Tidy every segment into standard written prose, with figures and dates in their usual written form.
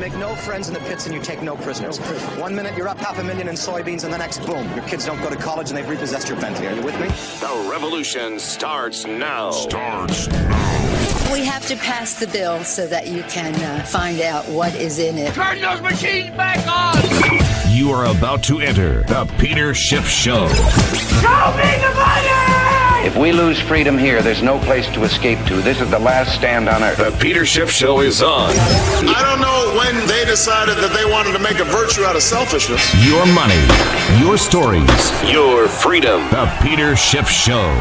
make no friends in the pits and you take no prisoners. 1 minute you're up 500,000 in soybeans, and the next, boom, your kids don't go to college and they've repossessed your Bentley. Are you with me? The revolution starts now. We have to pass the bill so that you can find out what is in it. Turn those machines back on! You are about to enter the Peter Schiff Show. Show me the money! If we lose freedom here, there's no place to escape to. This is the last stand on earth. The Peter Schiff Show is on. I don't know when they decided that they wanted to make a virtue out of selfishness. Your money, your stories, Your freedom. the Peter Schiff Show.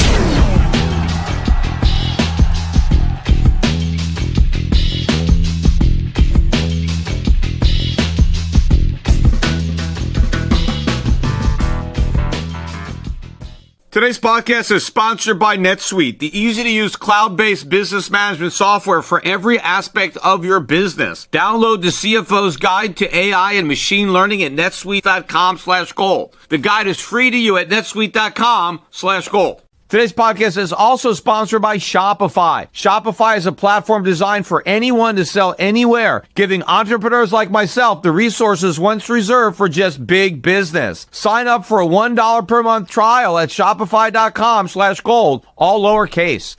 Today's podcast is sponsored by NetSuite, the easy-to-use cloud-based business management software for every aspect of your business. Download the CFO's Guide to AI and Machine Learning at netsuite.com/gold. The guide is free to you at netsuite.com/gold. Today's podcast is also sponsored by Shopify. Shopify is a platform designed for anyone to sell anywhere, giving entrepreneurs like myself the resources once reserved for just big business. Sign up for a $1 per month trial at shopify.com/gold, all lowercase.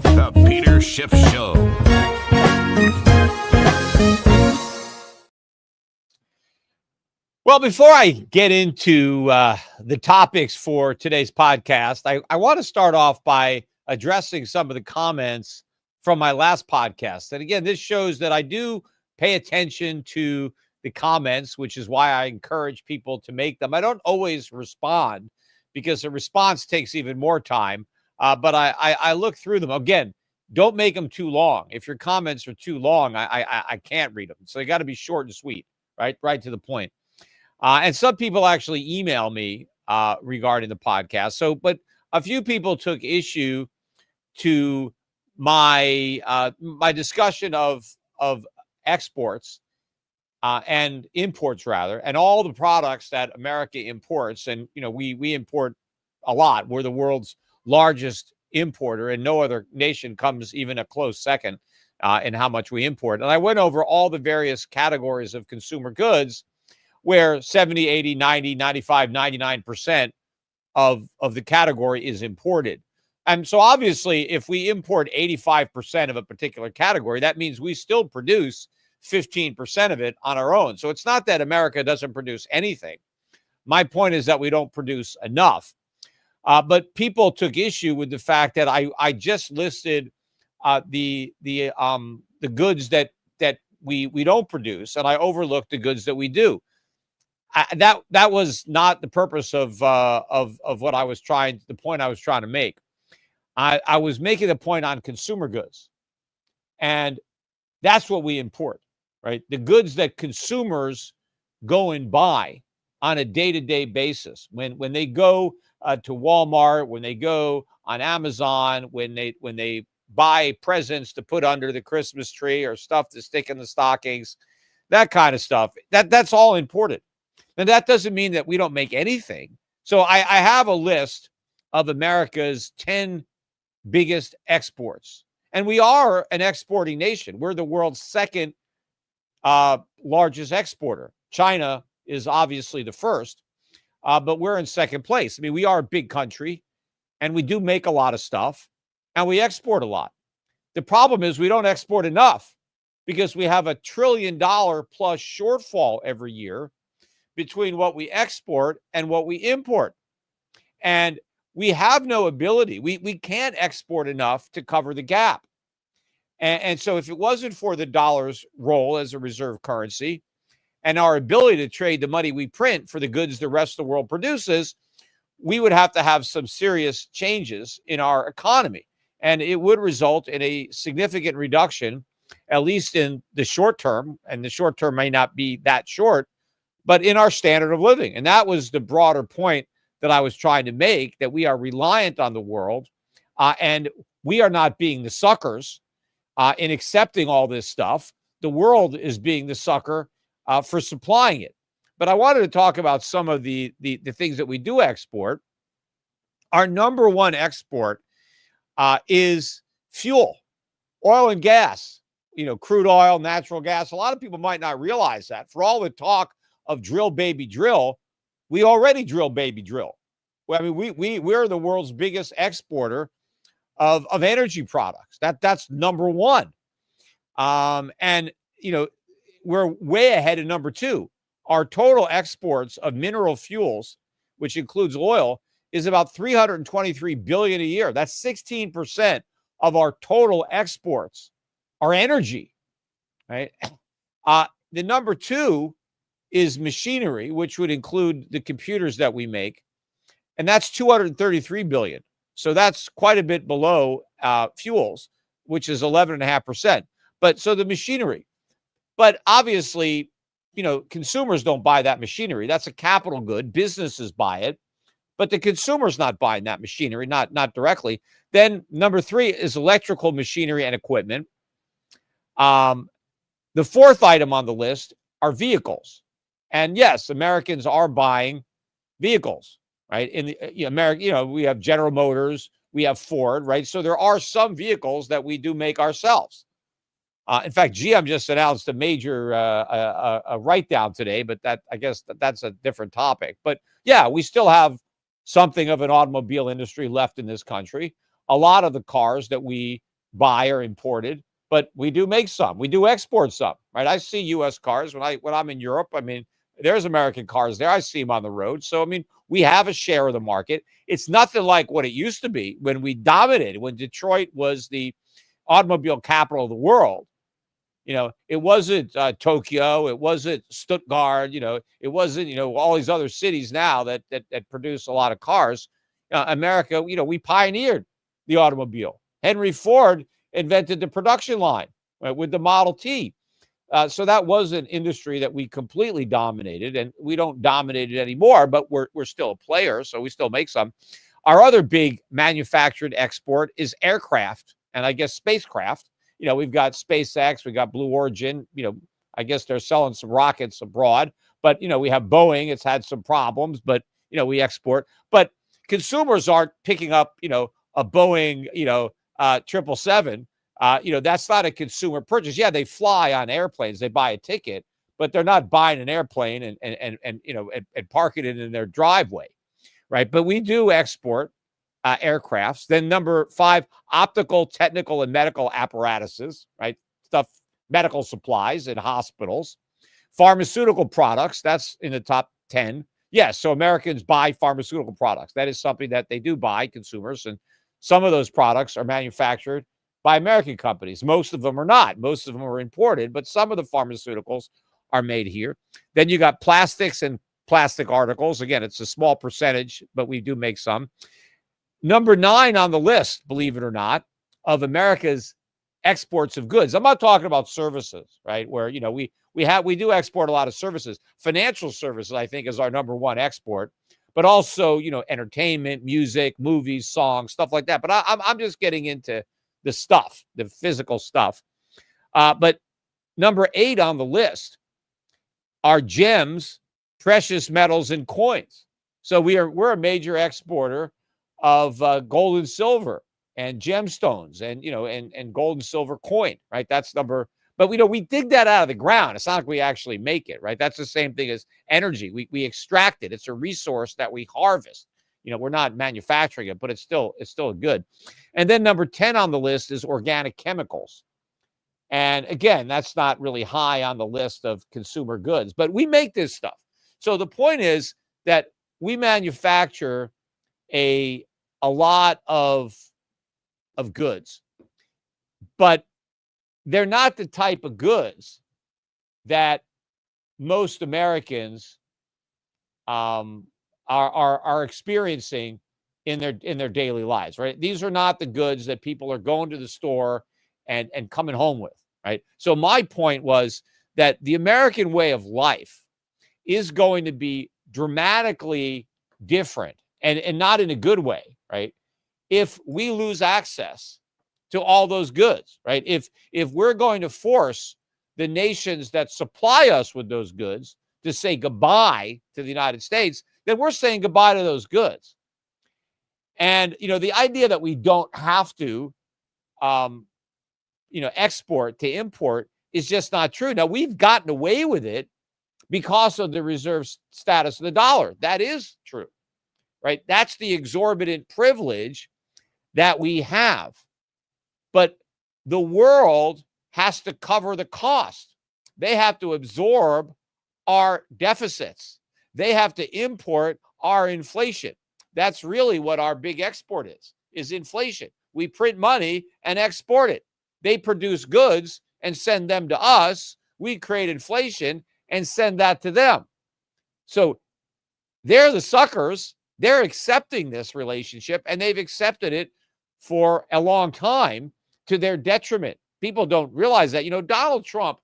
The Peter Schiff Show. Well, before I get into the topics for today's podcast, I want to start off by addressing some of the comments from my last podcast. And again, this shows that I do pay attention to the comments, which is why I encourage people to make them. I don't always respond because the response takes even more time, but I look through them. Again, don't make them too long. If your comments are too long, I can't read them. So they got to be short and sweet, right to the point. And some people actually email me regarding the podcast. So, but a few people took issue to my my discussion of exports and imports rather, and all the products that America imports. And you know, we import a lot. We're the world's largest importer, and no other nation comes even a close second in how much we import. And I went over all the various categories of consumer goods, where 70, 80, 90, 95, 99% of the category is imported. And so obviously, if we import 85% of a particular category, that means we still produce 15% of it on our own. So it's not that America doesn't produce anything. My point is that we don't produce enough. But people took issue with the fact that I just listed the goods that we don't produce, and I overlooked the goods that we do. That was not the purpose of what I was trying, the point I was trying to make. I was making the point on consumer goods, and that's what we import, right? The goods that consumers go and buy on a day-to-day basis. When they go to Walmart, when they go on Amazon, when they buy presents to put under the Christmas tree or stuff to stick in the stockings, that kind of stuff, that's all imported. And that doesn't mean that we don't make anything. So I have a list of America's 10 biggest exports. And we are an exporting nation. We're the world's second largest exporter. China is obviously the first, but we're in second place. I mean, we are a big country, and we do make a lot of stuff, and we export a lot. The problem is we don't export enough because we have $1 trillion plus shortfall every year between what we export and what we import. And we have no ability. We can't export enough to cover the gap. And so if it wasn't for the dollar's role as a reserve currency and our ability to trade the money we print for the goods the rest of the world produces, we would have to have some serious changes in our economy. And it would result in a significant reduction, at least in the short term, and the short term may not be that short, but in our standard of living. And that was the broader point that I was trying to make, that we are reliant on the world, and we are not being the suckers in accepting all this stuff. The world is being the sucker for supplying it. But I wanted to talk about some of the things that we do export. Our number one export is fuel, oil and gas. crude oil, natural gas. A lot of people might not realize that. For all the talk of drill, baby, drill, we already drill, baby, drill. Well, I mean, we're the world's biggest exporter of energy products. That's number one. And we're way ahead of number two. Our total exports of mineral fuels, which includes oil, is about 323 billion a year. That's 16% of our total exports are energy, right? The number two is machinery, which would include the computers that we make, and that's 233 billion. So that's quite a bit below fuels, which is 11.5%. But so the machinery, but obviously, consumers don't buy that machinery. That's a capital good. Businesses buy it, but the consumer's not buying that machinery, not directly. Then number three is electrical machinery and equipment. The fourth item on the list are vehicles. And yes, Americans are buying vehicles, right? In the America, we have General Motors, we have Ford, right? So there are some vehicles that we do make ourselves. In fact, GM just announced a major a write-down today, but I guess that's a different topic. But yeah, we still have something of an automobile industry left in this country. A lot of the cars that we buy are imported, but we do make some. We do export some, right? I see U.S. cars when I'm in Europe. I mean, there's American cars there. I see them on the road. So, I mean, we have a share of the market. It's nothing like what it used to be when we dominated, when Detroit was the automobile capital of the world. It wasn't Tokyo. It wasn't Stuttgart. It wasn't, all these other cities now that produce a lot of cars. America, we pioneered the automobile. Henry Ford invented the production line, right, with the Model T. So that was an industry that we completely dominated, and we don't dominate it anymore, but we're still a player, so we still make some. Our other big manufactured export is aircraft, and I guess spacecraft. We've got SpaceX, we got Blue Origin. I guess they're selling some rockets abroad, but we have Boeing. It's had some problems, but we export. But consumers aren't picking up, a Boeing, 777. That's not a consumer purchase. Yeah, they fly on airplanes. They buy a ticket, but they're not buying an airplane and parking it in their driveway, right? But we do export aircrafts. Then number five, optical, technical, and medical apparatuses, right? Stuff, medical supplies in hospitals. Pharmaceutical products, that's in the top 10. Yes, so Americans buy pharmaceutical products. That is something that they do buy, consumers, and some of those products are manufactured by American companies. Most of them are not. Most of them are imported, but some of the pharmaceuticals are made here. Then you got plastics and plastic articles. Again, it's a small percentage, but we do make some. Number 9 on the list, believe it or not, of America's exports of goods. I'm not talking about services, right? Where, we do export a lot of services. Financial services, I think, is our number one export, but also, entertainment, music, movies, songs, stuff like that. But I'm just getting into the stuff, the physical stuff. But number 8 on the list are gems, precious metals, and coins. So we're a major exporter of gold and silver and gemstones and and gold and silver coin, right? That's number. But we dig that out of the ground. It's not like we actually make it, right? That's the same thing as energy. We extract it. It's a resource that we harvest. We're not manufacturing it, but it's still good. And then number 10 on the list is organic chemicals. And again, that's not really high on the list of consumer goods, but we make this stuff. So the point is that we manufacture a lot of goods, but they're not the type of goods that most Americans are experiencing in their daily lives, right? These are not the goods that people are going to the store and coming home with, right? So my point was that the American way of life is going to be dramatically different and not in a good way, right? If we lose access to all those goods, right? If we're going to force the nations that supply us with those goods to say goodbye to the United States, then we're saying goodbye to those goods. And, the idea that we don't have to export to import is just not true. Now, we've gotten away with it because of the reserve status of the dollar. That is true, right? That's the exorbitant privilege that we have. But the world has to cover the cost. They have to absorb our deficits. They have to import our inflation. That's really what our big export is inflation. We print money and export it. They produce goods and send them to us. We create inflation and send that to them. So they're the suckers. They're accepting this relationship, and they've accepted it for a long time to their detriment. People don't realize that. Donald Trump,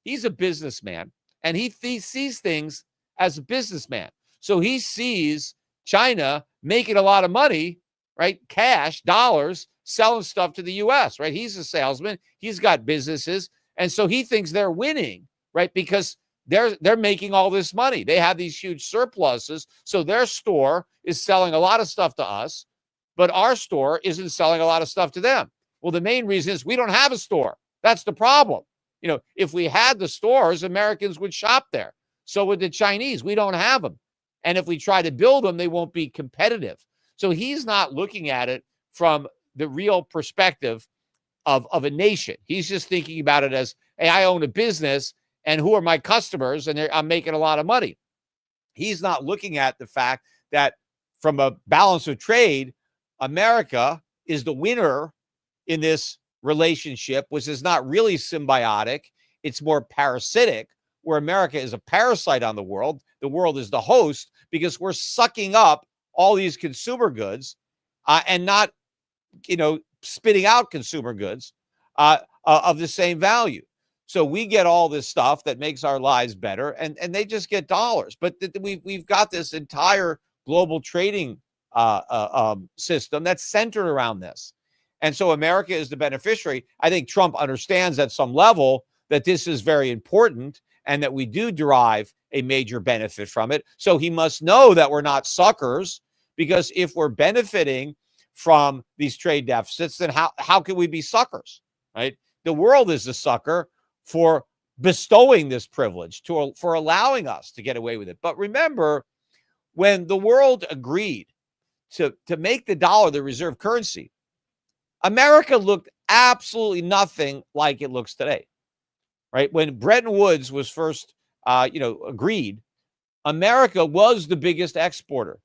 he's a businessman, and he sees things as a businessman. So he sees China making a lot of money, right? Cash, dollars, selling stuff to the U.S., right? He's a salesman. He's got businesses. And so he thinks they're winning, right? Because they're making all this money. They have these huge surpluses. So their store is selling a lot of stuff to us, but our store isn't selling a lot of stuff to them. Well, the main reason is we don't have a store. That's the problem. If we had the stores, Americans would shop there. So would the Chinese. We don't have them. And if we try to build them, they won't be competitive. So he's not looking at it from the real perspective of a nation. He's just thinking about it as, hey, I own a business, and who are my customers? And I'm making a lot of money. He's not looking at the fact that from a balance of trade, America is the winner in this relationship, which is not really symbiotic. It's more parasitic, where America is a parasite on the world. The world is the host because we're sucking up all these consumer goods and not, spitting out consumer goods of the same value. So we get all this stuff that makes our lives better, and they just get dollars. But we've got this entire global trading system that's centered around this. And so America is the beneficiary. I think Trump understands at some level that this is very important and that we do derive a major benefit from it. So he must know that we're not suckers, because if we're benefiting from these trade deficits, then how can we be suckers, right? The world is the sucker for bestowing this privilege, for allowing us to get away with it. But remember, when the world agreed to make the dollar the reserve currency, America looked absolutely nothing like it looks today, right? When Bretton Woods was first, agreed, America was the biggest exporter.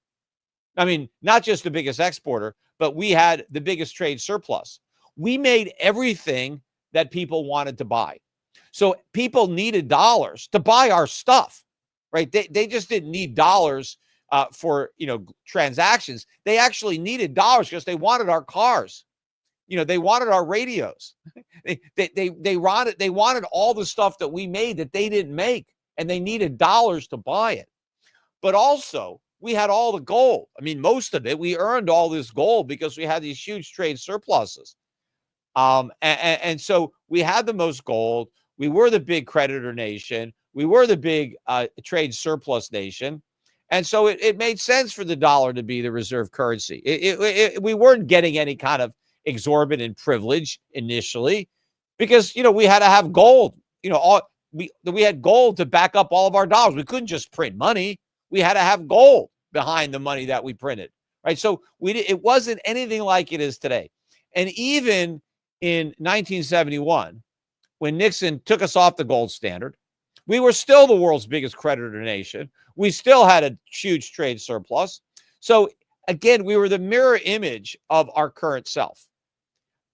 I mean, not just the biggest exporter, but we had the biggest trade surplus. We made everything that people wanted to buy. So people needed dollars to buy our stuff, right? They just didn't need dollars for, transactions. They actually needed dollars because they wanted our cars. They wanted our radios. They wanted all the stuff that we made that they didn't make, and they needed dollars to buy it. But also, we had all the gold. I mean, most of it, we earned all this gold because we had these huge trade surpluses. And so we had the most gold. We were the big creditor nation. We were the big trade surplus nation. And so it made sense for the dollar to be the reserve currency. We weren't getting any kind of exorbitant privilege initially because, we had to have gold. We had gold to back up all of our dollars. We couldn't just print money. We had to have gold behind the money that we printed, right? So it wasn't anything like it is today. And even in 1971, when Nixon took us off the gold standard, we were still the world's biggest creditor nation. We still had a huge trade surplus. So again, we were the mirror image of our current self.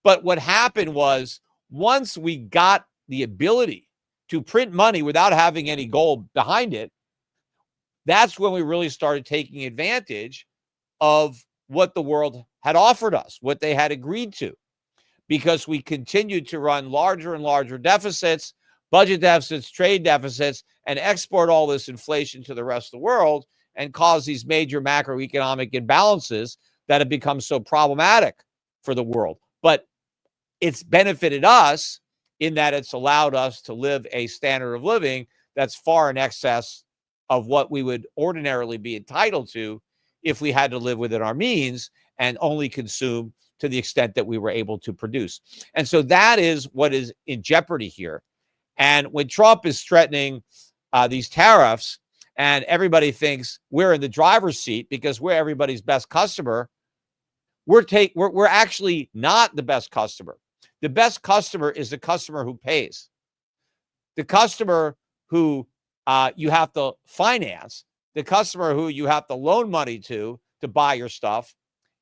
But what happened was, once we got the ability to print money without having any gold behind it, that's when we really started taking advantage of what the world had offered us, what they had agreed to, because we continued to run larger and larger deficits, budget deficits, trade deficits, and export all this inflation to the rest of the world and cause these major macroeconomic imbalances that have become so problematic for the world. But it's benefited us in that it's allowed us to live a standard of living that's far in excess of what we would ordinarily be entitled to if we had to live within our means. and only consume to the extent that we were able to produce. And so that is what is in jeopardy here. And when Trump is threatening these tariffs and everybody thinks we're in the driver's seat because we're everybody's best customer, we're actually not the best customer. The best customer is the customer who pays. The customer who you have to finance, the customer who you have to loan money to buy your stuff,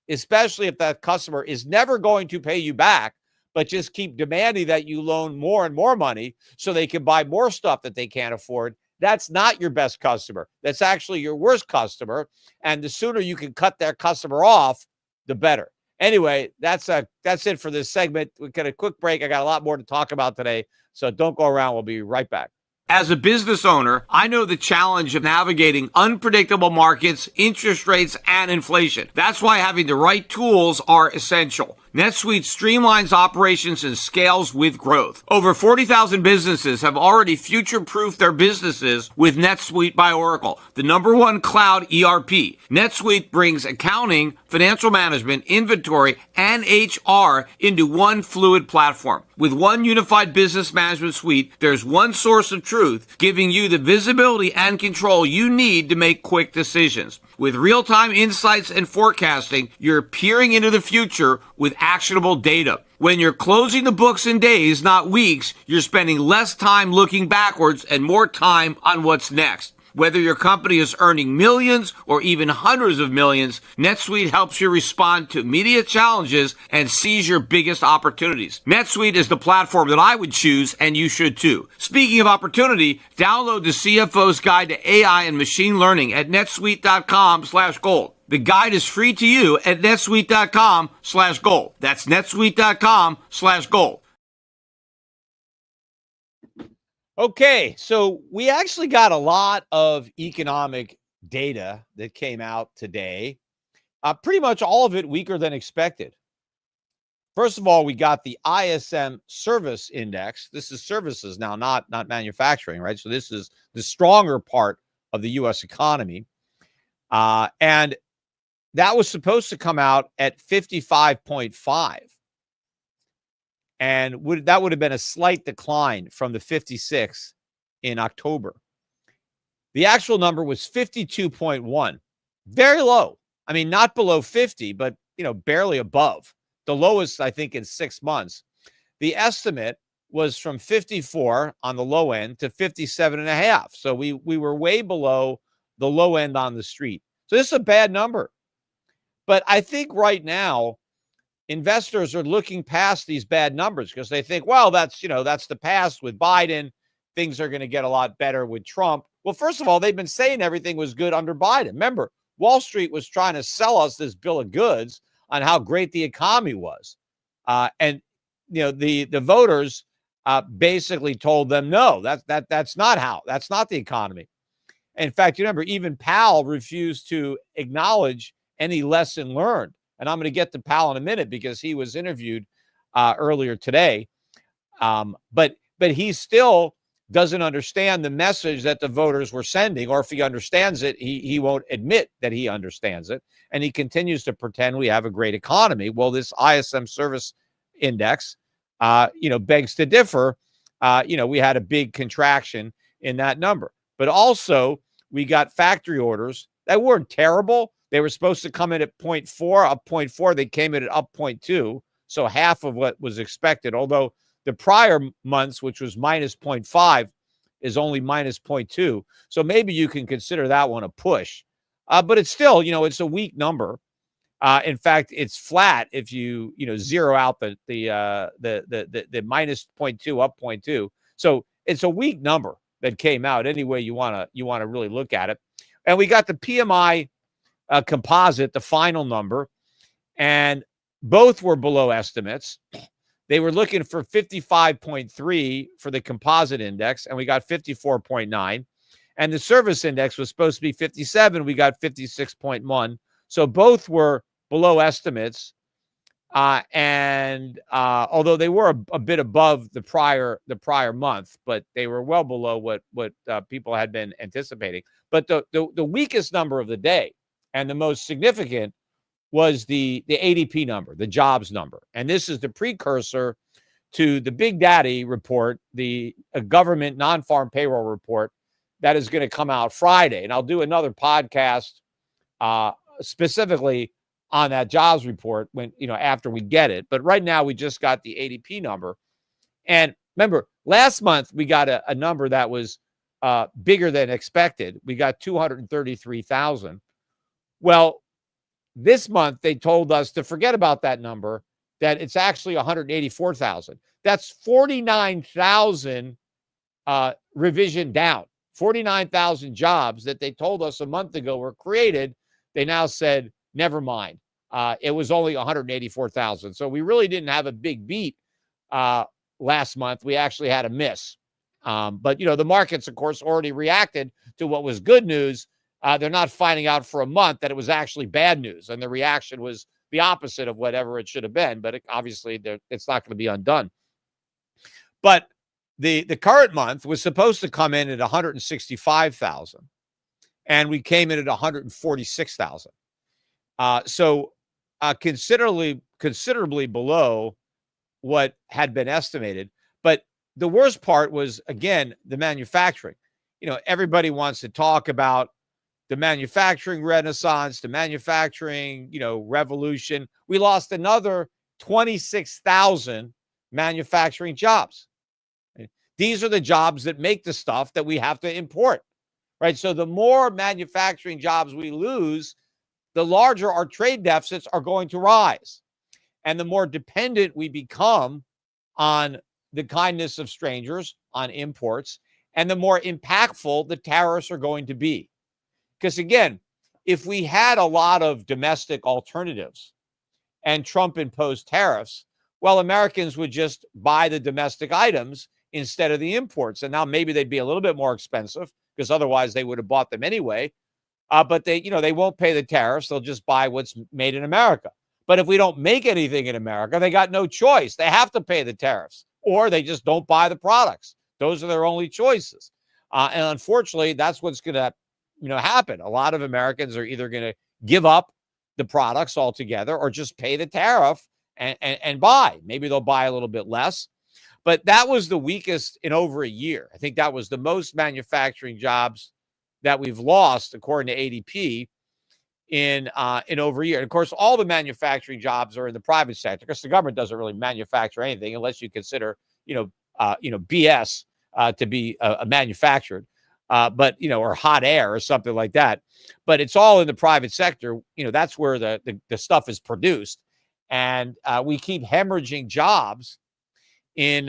especially if that customer is never going to pay you back, but just keep demanding that you loan more and more money so they can buy more stuff that they can't afford. That's not your best customer. That's actually your worst customer. And the sooner you can cut that customer off, the better. Anyway, that's it for this segment. We'll get a quick break. I got a lot more to talk about today, so don't go around. We'll be right back. As a business owner, I know the challenge of navigating unpredictable markets, interest rates, and inflation. That's why having the right tools are essential. NetSuite streamlines operations and scales with growth. Over 40,000 businesses have already future-proofed their businesses with NetSuite by Oracle, the #1 cloud ERP. NetSuite brings accounting, financial management, inventory, and HR into one fluid platform. With one unified business management suite, there's one source of truth, giving you the visibility and control you need to make quick decisions. With real-time insights and forecasting, you're peering into the future with actionable data. When you're closing the books in days, not weeks, you're spending less time looking backwards and more time on what's next. Whether your company is earning millions or even hundreds of millions, NetSuite helps you respond to immediate challenges and seize your biggest opportunities. NetSuite is the platform that I would choose, and you should too. Speaking of opportunity, download the CFO's Guide to AI and Machine Learning at netsuite.com/gold. The guide is free to you at netsuite.com/gold. That's netsuite.com/gold. Okay, so we actually got a lot of economic data that came out today. Pretty much all of it weaker than expected. First of all, we got the ISM Service Index. This is services now, not manufacturing, right? So this is the stronger part of the U.S. economy. And that was supposed to come out at 55.5. And that would have been a slight decline from the 56 in October. The actual number was 52.1, very low. I mean, not below 50, but barely above. The lowest, I think, in 6 months. The estimate was from 54 on the low end to 57.5. So we were way below the low end on the street. So this is a bad number. But I think right now, investors are looking past these bad numbers because they think, well, that's the past with Biden. Things are going to get a lot better with Trump. Well, first of all, they've been saying everything was good under Biden. Remember, Wall Street was trying to sell us this bill of goods on how great the economy was. And the voters basically told them, no, that's not the economy. In fact, you remember, even Powell refused to acknowledge any lesson learned. And I'm going to get to Powell in a minute because he was interviewed earlier today. But he still doesn't understand the message that the voters were sending, or if he understands it, he won't admit that he understands it. And he continues to pretend we have a great economy. Well, this ISM Service Index, begs to differ. We had a big contraction in that number. But also, we got factory orders that weren't terrible. They were supposed to come in at 0.4, up 0.4. They came in at up 0.2, so half of what was expected. Although the prior months, which was minus 0.5, is only minus 0.2. So maybe you can consider that one a push. But it's still, it's a weak number. In fact, it's flat if you zero out the minus 0.2, up 0.2. So it's a weak number that came out. Any way you want to really look at it. And we got the PMI composite, the final number, and both were below estimates. They were looking for 55.3 for the composite index, and we got 54.9. And the service index was supposed to be 57. We got 56.1. So both were below estimates. And although they were a bit above the prior month, but they were well below what people had been anticipating. But the weakest number of the day, and the most significant, was the ADP number, the jobs number. And this is the precursor to the Big Daddy report, the government non-farm payroll report that is going to come out Friday. And I'll do another podcast specifically on that jobs report when, after we get it. But right now we just got the ADP number. And remember, last month we got a number that was bigger than expected. We got 233,000. Well, this month they told us to forget about that number, that it's actually 184,000. That's 49,000 revision down. 49,000 jobs that they told us a month ago were created. They now said, never mind. It was only 184,000. So we really didn't have a big beat last month. We actually had a miss. But, the markets, of course, already reacted to what was good news. They're not finding out for a month that it was actually bad news. And the reaction was the opposite of whatever it should have been. But obviously, it's not going to be undone. But the current month was supposed to come in at 165,000. And we came in at 146,000. So considerably below what had been estimated. But the worst part was, again, the manufacturing. Everybody wants to talk about the manufacturing renaissance, the manufacturing, revolution. We lost another 26,000 manufacturing jobs. These are the jobs that make the stuff that we have to import, right? So the more manufacturing jobs we lose, the larger our trade deficits are going to rise. And the more dependent we become on the kindness of strangers, on imports, and the more impactful the tariffs are going to be. Because again, if we had a lot of domestic alternatives and Trump imposed tariffs, well, Americans would just buy the domestic items instead of the imports. And now maybe they'd be a little bit more expensive because otherwise they would have bought them anyway. But they won't pay the tariffs. They'll just buy what's made in America. But if we don't make anything in America, they got no choice. They have to pay the tariffs, or they just don't buy the products. Those are their only choices. And unfortunately, that's what's going to happen. A lot of Americans are either going to give up the products altogether or just pay the tariff and buy. Maybe they'll buy a little bit less. But that was the weakest in over a year. I think that was the most manufacturing jobs that we've lost, according to ADP, in over a year. And of course, all the manufacturing jobs are in the private sector because the government doesn't really manufacture anything unless you consider, BS to be manufactured, but or hot air or something like that. But it's all in the private sector. That's where the stuff is produced, and we keep hemorrhaging jobs in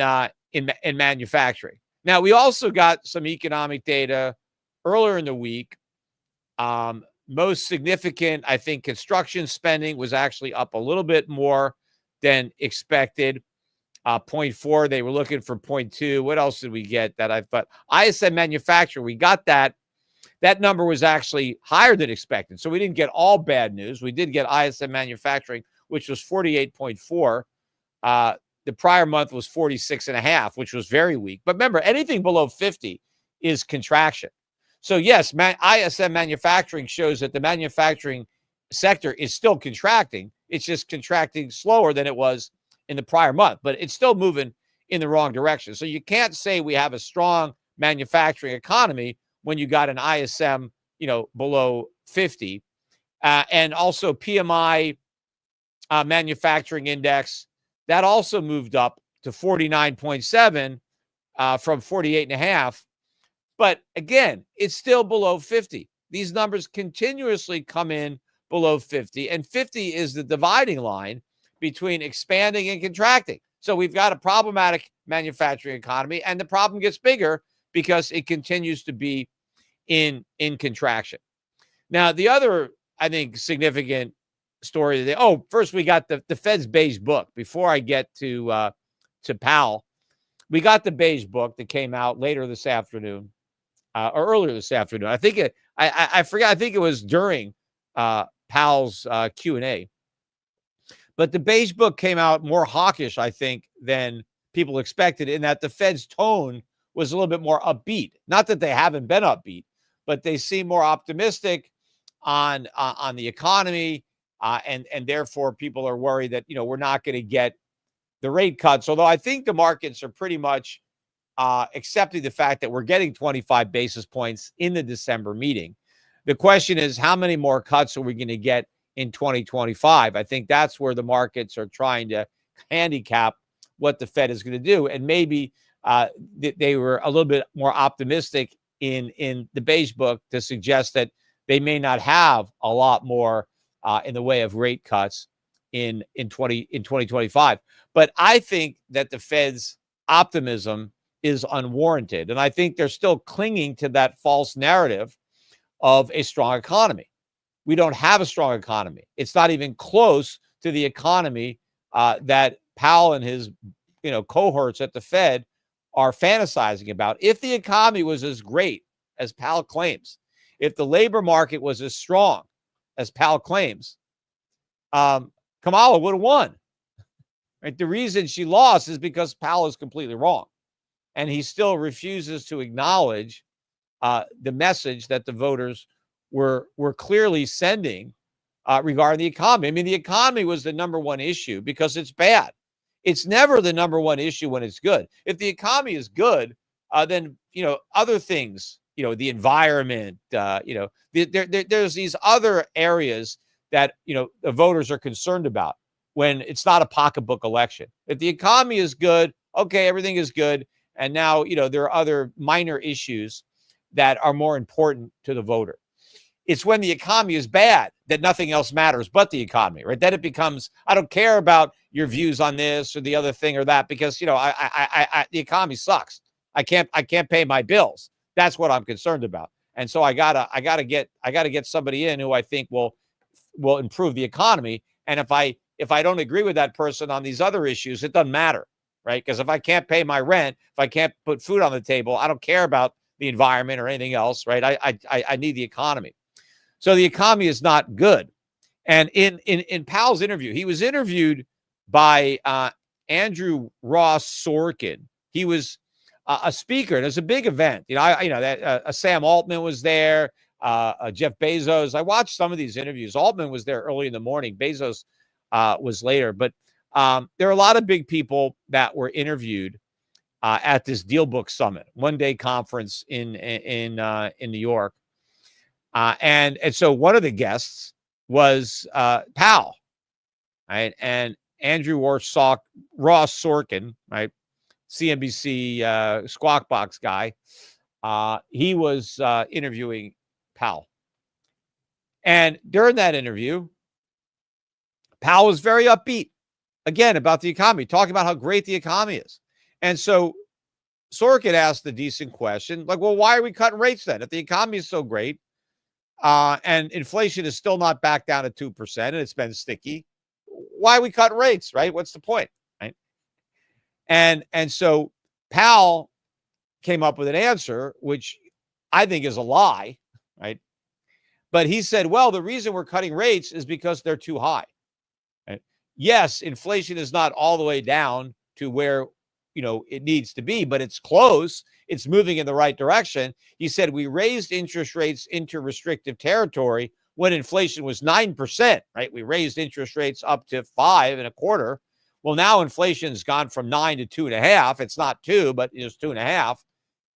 manufacturing. Now, we also got some economic data earlier in the week. Most significant, I think, construction spending was actually up a little bit more than expected. 0.4, they were looking for 0.2. What else did we get that I thought? ISM manufacturing, we got that. That number was actually higher than expected. So we didn't get all bad news. We did get ISM manufacturing, which was 48.4. The prior month was 46.5, which was very weak. But remember, anything below 50 is contraction. So yes, ISM manufacturing shows that the manufacturing sector is still contracting. It's just contracting slower than it was in the prior month, but it's still moving in the wrong direction. So you can't say we have a strong manufacturing economy when you got an ISM, below 50. And also PMI manufacturing index, that also moved up to 49.7 from 48.5. But again, it's still below 50. These numbers continuously come in below 50, and 50 is the dividing line between expanding and contracting. So we've got a problematic manufacturing economy, and the problem gets bigger because it continues to be in contraction. Now, the other, I think, significant story today. Oh, first we got the Fed's beige book. Before I get to Powell, we got the beige book that came out later this afternoon, or earlier this afternoon. I think I forgot. I think it was during Powell's Q&A. But the beige book came out more hawkish, I think, than people expected, in that the Fed's tone was a little bit more upbeat. Not that they haven't been upbeat, but they seem more optimistic on the economy. and therefore people are worried that, we're not going to get the rate cuts. Although I think the markets are pretty much accepting the fact that we're getting 25 basis points in the December meeting. The question is, how many more cuts are we going to get in 2025? I think that's where the markets are trying to handicap what the Fed is going to do. And maybe they were a little bit more optimistic in the beige book to suggest that they may not have a lot more in the way of rate cuts in 2025. But I think that the Fed's optimism is unwarranted. And I think they're still clinging to that false narrative of a strong economy. We don't have a strong economy. It's not even close to the economy that Powell and his cohorts at the Fed are fantasizing about. If the economy was as great as Powell claims, if the labor market was as strong as Powell claims, Kamala would have won. Right? The reason she lost is because Powell is completely wrong. And he still refuses to acknowledge the message that the voters were clearly sending regarding the economy. I mean, the economy was the number one issue because it's bad. It's never the number one issue when it's good. If the economy is good, then, other things, the environment, there's these other areas that, the voters are concerned about when it's not a pocketbook election. If the economy is good, okay, everything is good. And now, there are other minor issues that are more important to the voter. It's when the economy is bad that nothing else matters but the economy, right? Then it becomes, I don't care about your views on this or the other thing or that because, the economy sucks. I can't pay my bills. That's what I'm concerned about. And so I gotta get somebody in who I think will improve the economy. And if I don't agree with that person on these other issues, it doesn't matter. Right? Because if I can't pay my rent, if I can't put food on the table, I don't care about the environment or anything else, right? I need the economy. So the economy is not good. And in Powell's interview, he was interviewed by Andrew Ross Sorkin. He was a speaker, and it was a big event. Sam Altman was there, Jeff Bezos. I watched some of these interviews. Altman was there early in the morning. Bezos was later, but there are a lot of big people that were interviewed at this Deal Book Summit, one-day conference in New York, and so one of the guests was Powell, right? And Andrew Ross Sorkin, right? CNBC Squawk Box guy. He was interviewing Powell, and during that interview, Powell was very upbeat. Again, about the economy, talking about how great the economy is. And so Sorkin asked a decent question, like, well, why are we cutting rates then? If the economy is so great and inflation is still not back down at 2% and it's been sticky, why are we cutting rates, right? What's the point, right? And so Powell came up with an answer, which I think is a lie, right? But he said, well, the reason we're cutting rates is because they're too high. Yes, inflation is not all the way down to where, it needs to be, but it's close. It's moving in the right direction. He said we raised interest rates into restrictive territory when inflation was 9%, right? We raised interest rates up to 5.25. Well, now inflation's gone from 9 to 2.5. It's not 2, but it's 2.5.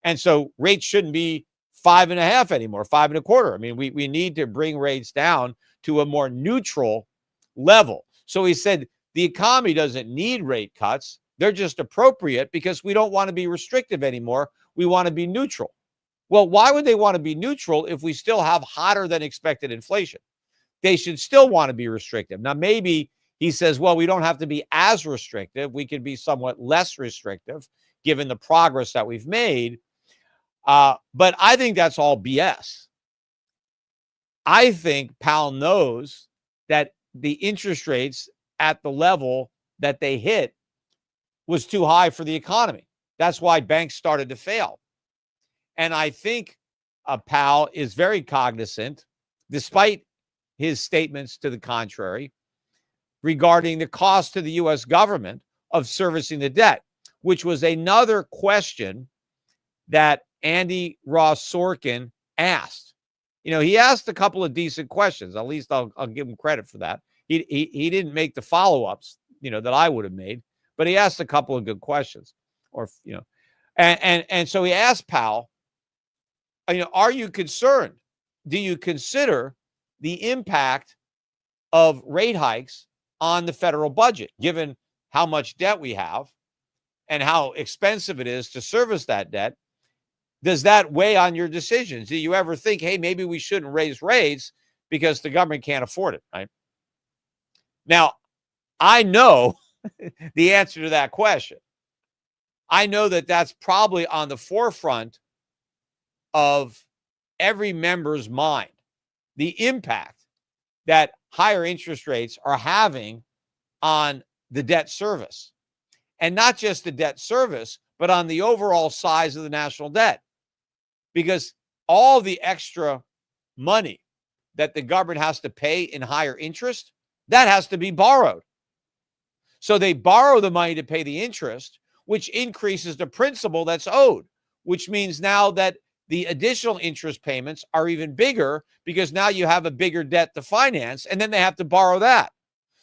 And so rates shouldn't be 5.5 anymore, 5.25. I mean, we need to bring rates down to a more neutral level. So he said the economy doesn't need rate cuts. They're just appropriate because we don't want to be restrictive anymore. We want to be neutral. Well, why would they want to be neutral if we still have hotter than expected inflation? They should still want to be restrictive. Now, maybe he says, well, we don't have to be as restrictive. We can be somewhat less restrictive given the progress that we've made. But I think that's all BS. I think Powell knows that the interest rates at the level that they hit was too high for the economy. That's why banks started to fail. And I think Powell is very cognizant, despite his statements to the contrary, regarding the cost to the U.S. government of servicing the debt, which was another question that Andy Ross Sorkin asked. He asked a couple of decent questions. At least I'll give him credit for that. he didn't make the follow-ups, that I would have made, but he asked a couple of good questions, and so he asked Powell, are you concerned? Do you consider the impact of rate hikes on the federal budget, given how much debt we have and how expensive it is to service that debt? Does that weigh on your decisions? Do you ever think, hey, maybe we shouldn't raise rates because the government can't afford it, right? Now, I know the answer to that question. I know that that's probably on the forefront of every member's mind, the impact that higher interest rates are having on the debt service. And not just the debt service, but on the overall size of the national debt. Because all the extra money that the government has to pay in higher interest, that has to be borrowed. So they borrow the money to pay the interest, which increases the principal that's owed, which means now that the additional interest payments are even bigger because now you have a bigger debt to finance, and then they have to borrow that.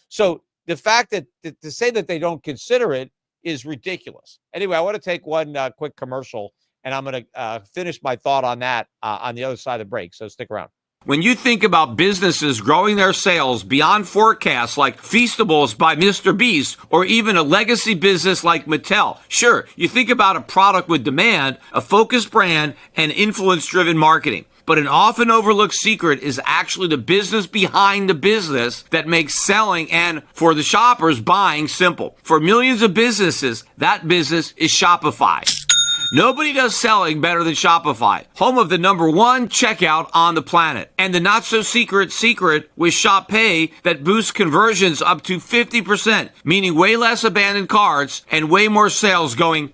So the fact that to say that they don't consider it is ridiculous. Anyway, I want to take one quick commercial, and I'm going to finish my thought on that on the other side of the break. So stick around. When you think about businesses growing their sales beyond forecasts like Feastables by Mr. Beast, or even a legacy business like Mattel, sure, you think about a product with demand, a focused brand, and influence-driven marketing. But an often overlooked secret is actually the business behind the business that makes selling and, for the shoppers, buying simple. For millions of businesses, that business is Shopify. Nobody does selling better than Shopify, home of the #1 checkout on the planet. And the not-so-secret secret with Shop Pay that boosts conversions up to 50%, meaning way less abandoned carts and way more sales going.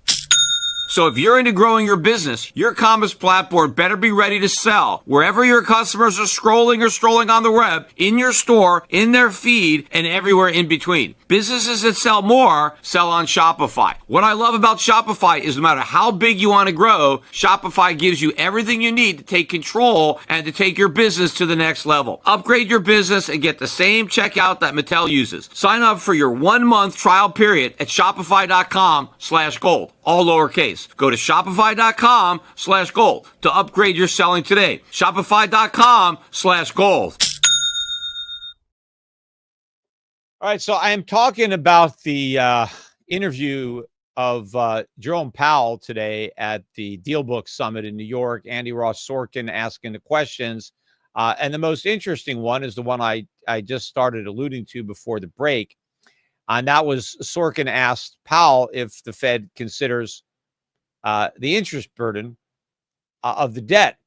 So if you're into growing your business, your commerce platform better be ready to sell wherever your customers are scrolling or strolling on the web, in your store, in their feed, and everywhere in between. Businesses that sell more sell on Shopify. What I love about Shopify is no matter how big you want to grow, Shopify gives you everything you need to take control and to take your business to the next level. Upgrade your business and get the same checkout that Mattel uses. Sign up for your 1-month trial period at shopify.com/gold. All lowercase. Go to shopify.com/gold to upgrade your selling today. Shopify.com/gold. All right, so I am talking about the interview of Jerome Powell today at the DealBook Summit in New York. Andy Ross Sorkin asking the questions. And the most interesting one is the one I just started alluding to before the break. And that was Sorkin asked Powell if the Fed considers the interest burden of the debt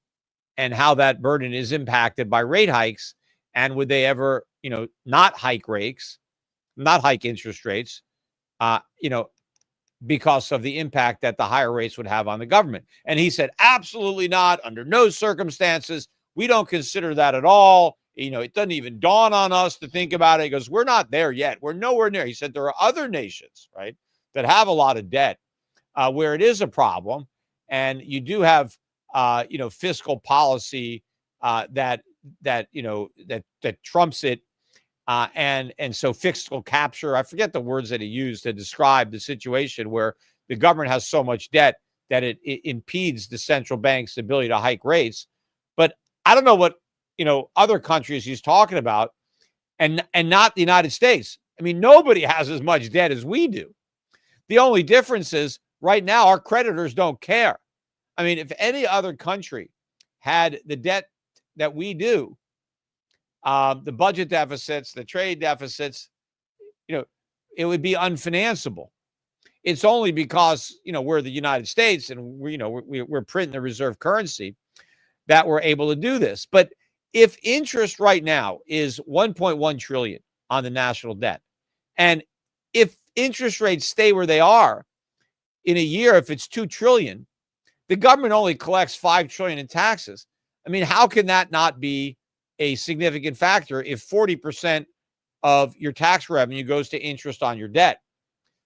and how that burden is impacted by rate hikes. And would they ever, not hike interest rates, because of the impact that the higher rates would have on the government. And he said, absolutely not, under no circumstances. We don't consider that at all. It doesn't even dawn on us to think about it. He goes, we're not there yet. We're nowhere near. He said there are other nations, right, that have a lot of debt where it is a problem. And you do have, fiscal policy that trumps it. And so fiscal capture, I forget the words that he used to describe the situation where the government has so much debt that it impedes the central bank's ability to hike rates. But I don't know what, other countries he's talking about and not the United States. I mean, nobody has as much debt as we do. The only difference is right now our creditors don't care. I mean, if any other country had the debt that we do, the budget deficits, the trade deficits, it would be unfinanceable. It's only because, we're the United States and we're printing the reserve currency that we're able to do this. But if interest right now is 1.1 trillion on the national debt, and if interest rates stay where they are in a year, if it's 2 trillion, the government only collects 5 trillion in taxes. I mean, how can that not be a significant factor if 40% of your tax revenue goes to interest on your debt?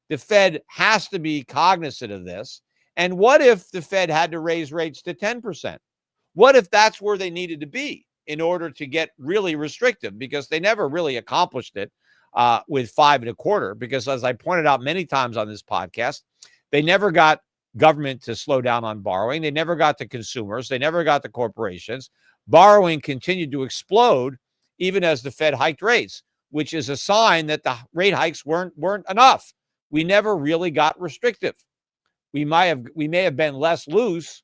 The Fed has to be cognizant of this. And what if the Fed had to raise rates to 10%? What if that's where they needed to be in order to get really restrictive? Because they never really accomplished it. with 5.25, because as I pointed out many times on this podcast, they never got government to slow down on borrowing. They never got the consumers. They never got the corporations. Borrowing continued to explode even as the Fed hiked rates, which is a sign that the rate hikes weren't enough. We never really got restrictive. We may have been less loose,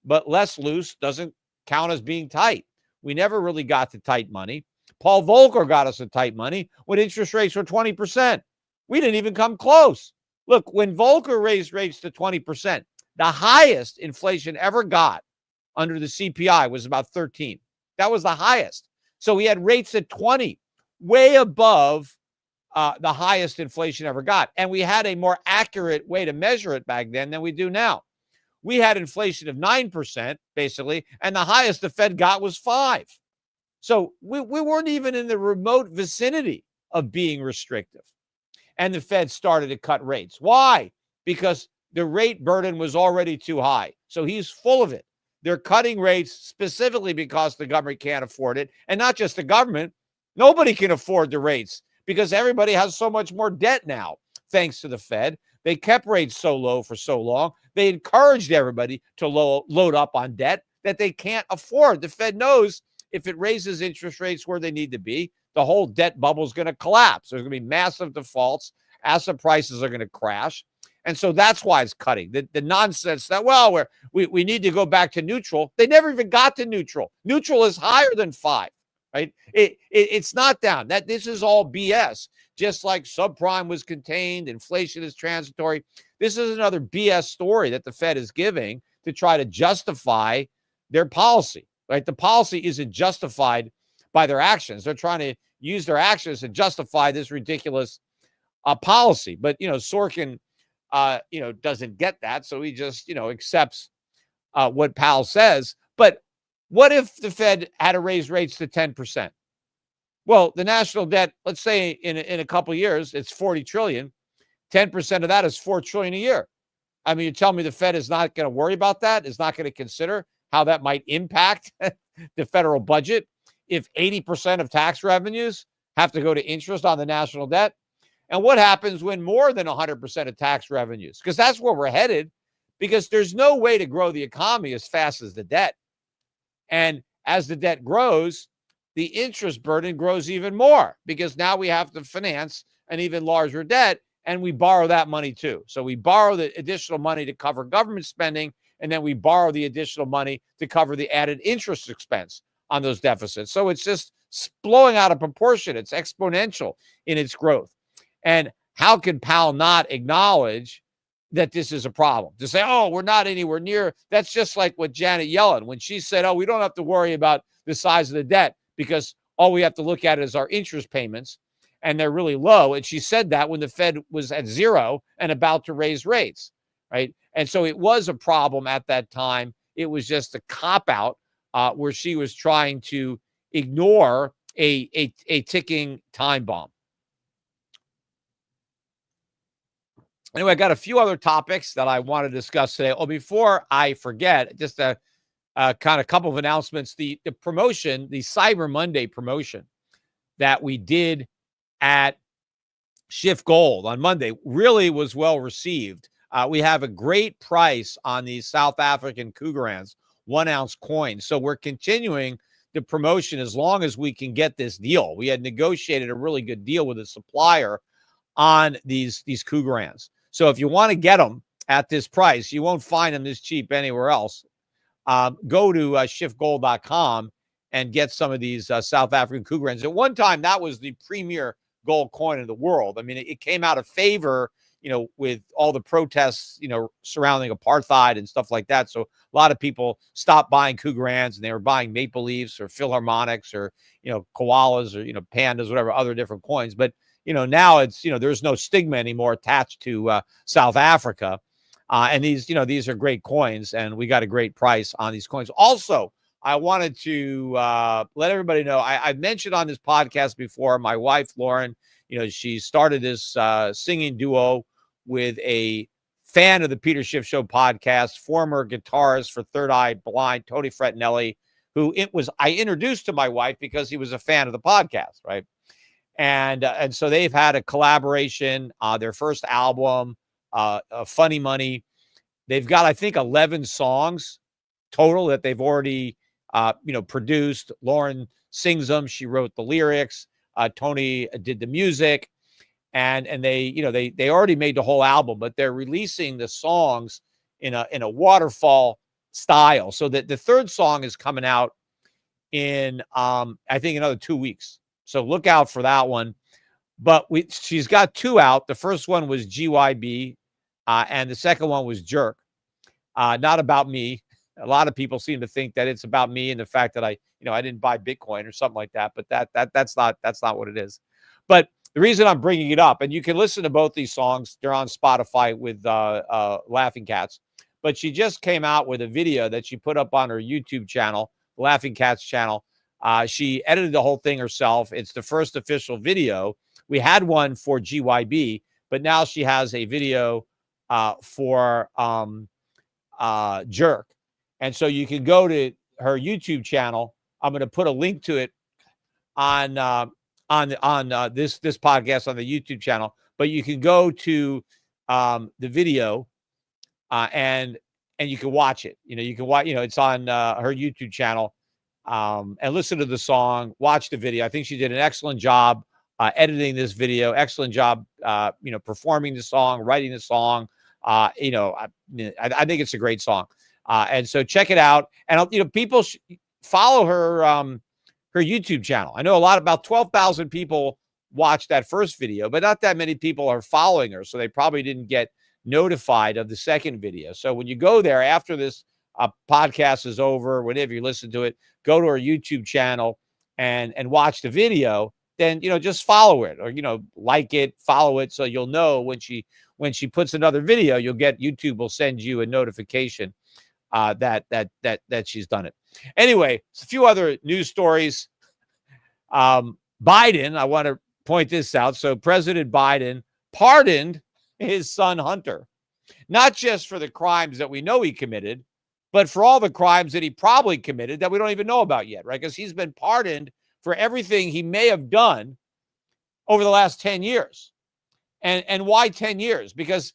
but less loose doesn't count as being tight. We never really got to tight money. Paul Volcker got us to tight money when interest rates were 20%. We didn't even come close. Look, when Volcker raised rates to 20%, the highest inflation ever got under the CPI was about 13. That was the highest. So we had rates at 20, way above the highest inflation ever got. And we had a more accurate way to measure it back then than we do now. We had inflation of 9%, basically, and the highest the Fed got was 5. So we weren't even in the remote vicinity of being restrictive. And the Fed started to cut rates. Why? Because the rate burden was already too high. So he's full of it. They're cutting rates specifically because the government can't afford it. And not just the government. Nobody can afford the rates because everybody has so much more debt now, thanks to the Fed. They kept rates so low for so long. They encouraged everybody to load up on debt that they can't afford. The Fed knows if it raises interest rates where they need to be, the whole debt bubble is going to collapse. There's going to be massive defaults. Asset prices are going to crash. And so that's why it's cutting. The nonsense that, well, we need to go back to neutral. They never even got to neutral. Neutral is higher than 5, right? It's not down. This is all BS. Just like subprime was contained, inflation is transitory. This is another BS story that the Fed is giving to try to justify their policy, right? The policy isn't justified by their actions. They're trying to use their actions to justify this ridiculous policy. But, Sorkin, doesn't get that. So he just, accepts what Powell says. But what if the Fed had to raise rates to 10%? Well, the national debt, let's say in a couple of years, it's 40 trillion. 10% of that is 4 trillion a year. I mean, you tell me the Fed is not going to worry about that, is not going to consider how that might impact the federal budget if 80% of tax revenues have to go to interest on the national debt? And what happens when more than 100% of tax revenues? Because that's where we're headed, because there's no way to grow the economy as fast as the debt. And as the debt grows, the interest burden grows even more because now we have to finance an even larger debt and we borrow that money too. So we borrow the additional money to cover government spending, and then we borrow the additional money to cover the added interest expense on those deficits. So it's just blowing out of proportion. It's exponential in its growth. And how can Powell not acknowledge that this is a problem? To say, oh, we're not anywhere near. That's just like what Janet Yellen, when she said, oh, we don't have to worry about the size of the debt because all we have to look at is our interest payments, and they're really low. And she said that when the Fed was at 0 and about to raise rates, right? And so it was a problem at that time. It was just a cop-out where she was trying to ignore a ticking time bomb. Anyway, I got a few other topics that I want to discuss today. Oh, before I forget, just a kind of couple of announcements. The promotion, the Cyber Monday promotion that we did at Schiff Gold on Monday really was well received. We have a great price on these South African Cougarans 1-ounce coins. So we're continuing the promotion as long as we can get this deal. We had negotiated a really good deal with a supplier on these Cougarans. So if you want to get them at this price, you won't find them this cheap anywhere else. Go to schiffgold.com and get some of these South African Cougarans. At one time, that was the premier gold coin in the world. I mean, it came out of favor, with all the protests, surrounding apartheid and stuff like that. So a lot of people stopped buying Cougarans and they were buying Maple Leafs or Philharmonics or, koalas or, pandas, whatever other different coins. But, now it's, there's no stigma anymore attached to South Africa. And these are great coins, and we got a great price on these coins. Also, I wanted to let everybody know, I've mentioned on this podcast before, my wife, Lauren, she started this singing duo with a fan of the Peter Schiff Show podcast, former guitarist for Third Eye Blind, Tony Frettinelli, who I introduced to my wife because he was a fan of the podcast, right? And so they've had a collaboration, their first album, Funny Money. They've got, I think, 11 songs total that they've already, produced. Lauren sings them. She wrote the lyrics. Tony did the music, and they already made the whole album, but they're releasing the songs in a waterfall style. So that the third song is coming out in, I think, another 2 weeks. So look out for that one. But she's got two out. The first one was GYB, and the second one was Jerk. Not about me. A lot of people seem to think that it's about me and the fact that I didn't buy Bitcoin or something like that. But that's not what it is. But the reason I'm bringing it up, and you can listen to both these songs, they're on Spotify with Laughing Cats. But she just came out with a video that she put up on her YouTube channel, Laughing Cats channel. She edited the whole thing herself. It's the first official video. We had one for GYB, but now she has a video for Jerk. And so you can go to her YouTube channel. I'm going to put a link to it on this podcast on the YouTube channel. But you can go to the video and you can watch it. You can watch. It's on her YouTube channel. And listen to the song, watch the video. I think she did an excellent job editing this video, excellent job, performing the song, writing the song. I think it's a great song. And so check it out. And, people follow her, her YouTube channel. I know about 12,000 people watched that first video, but not that many people are following her. So they probably didn't get notified of the second video. So when you go there after this podcast is over, whenever you listen to it, go to our YouTube channel and watch the video. Then just follow it, or like it, follow it, so you'll know when she puts another video. YouTube will send you a notification that she's done it. Anyway, a few other news stories. Biden, I want to point this out. So President Biden pardoned his son Hunter, not just for the crimes that we know he committed, but for all the crimes that he probably committed that we don't even know about yet, right? Because he's been pardoned for everything he may have done over the last 10 years. And why 10 years? Because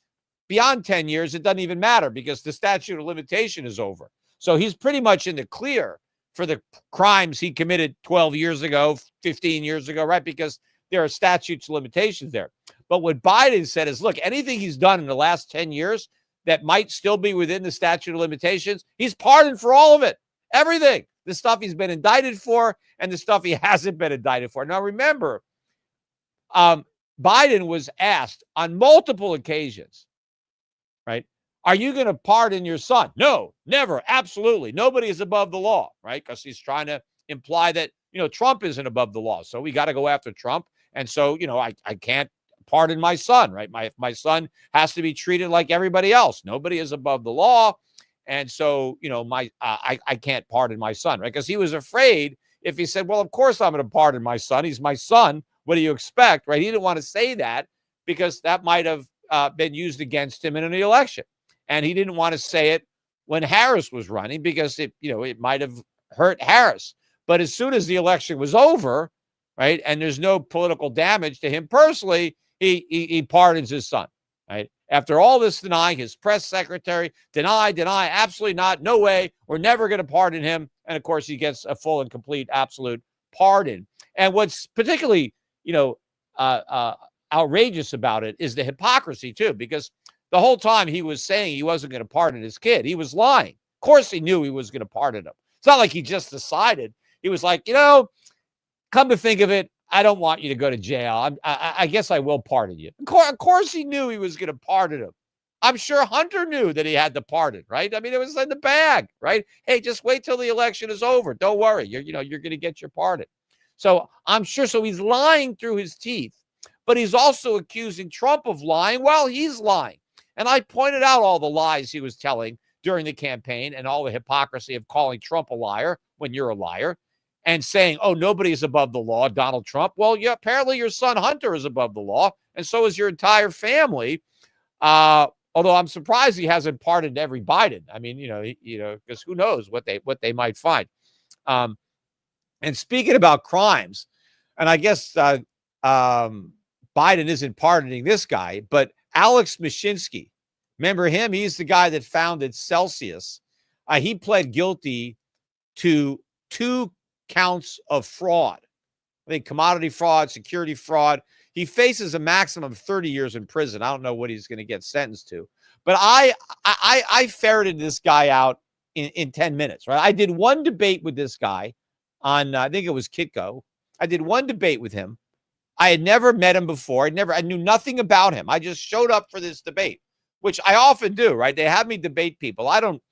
beyond 10 years, it doesn't even matter, because the statute of limitation is over. So he's pretty much in the clear for the crimes he committed 12 years ago, 15 years ago, right? Because there are statutes of limitations there. But what Biden said is, look, anything he's done in the last 10 years that might still be within the statute of limitations, he's pardoned for all of it. Everything. The stuff he's been indicted for and the stuff he hasn't been indicted for. Now, remember, Biden was asked on multiple occasions, right? Are you going to pardon your son? No, never. Absolutely. Nobody is above the law, right? Because he's trying to imply that, Trump isn't above the law. So we got to go after Trump. And so, I can't pardon my son, right? My son has to be treated like everybody else. Nobody is above the law. And so, I can't pardon my son, right? Because he was afraid if he said, well, of course I'm going to pardon my son. He's my son. What do you expect, right? He didn't want to say that because that might have been used against him in an election. And he didn't want to say it when Harris was running because it might have hurt Harris. But as soon as the election was over, right, and there's no political damage to him personally, he pardons his son, right? After all this denying, his press secretary, deny, absolutely not, no way, we're never going to pardon him. And of course, he gets a full and complete, absolute pardon. And what's particularly, outrageous about it is the hypocrisy too, because the whole time he was saying he wasn't going to pardon his kid, he was lying. Of course, he knew he was going to pardon him. It's not like he just decided. He was like, come to think of it, I don't want you to go to jail. I guess I will pardon you. Of course, he knew he was going to pardon him. I'm sure Hunter knew that he had the pardon, right? I mean, it was in the bag, right? Hey, just wait till the election is over. Don't worry. You're going to get your pardon. So I'm sure. So he's lying through his teeth, but he's also accusing Trump of lying while he's lying. And I pointed out all the lies he was telling during the campaign and all the hypocrisy of calling Trump a liar when you're a liar and saying, oh, nobody is above the law, Donald Trump. Well, yeah, apparently your son Hunter is above the law, and so is your entire family. Although I'm surprised he hasn't pardoned every Biden. I mean, because who knows what they might find. And speaking about crimes, and I guess Biden isn't pardoning this guy, but Alex Mashinsky, remember him? He's the guy that founded Celsius. He pled guilty to 2 counts of fraud. I think commodity fraud, security fraud. He faces a maximum of 30 years in prison. I don't know what he's going to get sentenced to, but I ferreted this guy out in 10 minutes, right? I did one debate with this guy on, I think it was Kitco. I did one debate with him. I had never met him before. I knew nothing about him. I just showed up for this debate, which I often do, right? They have me debate people. I don't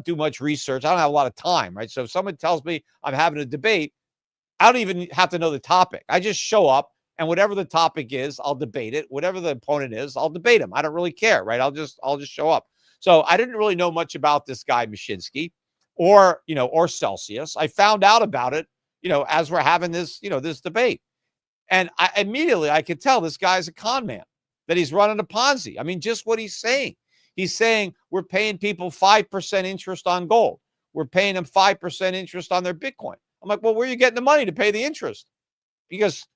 do much research. I don't have a lot of time, right? So if someone tells me I'm having a debate, I don't even have to know the topic. I just show up, and whatever the topic is, I'll debate it. Whatever the opponent is, I'll debate him. I don't really care, right? I'll just show up. So I didn't really know much about this guy Mashinsky or Celsius. I found out about it, as we're having this, this debate. And I could tell this guy's a con man, that he's running a Ponzi. I mean, just what he's saying. He's saying we're paying people 5% interest on gold. We're paying them 5% interest on their Bitcoin. I'm like, well, where are you getting the money to pay the interest? Because,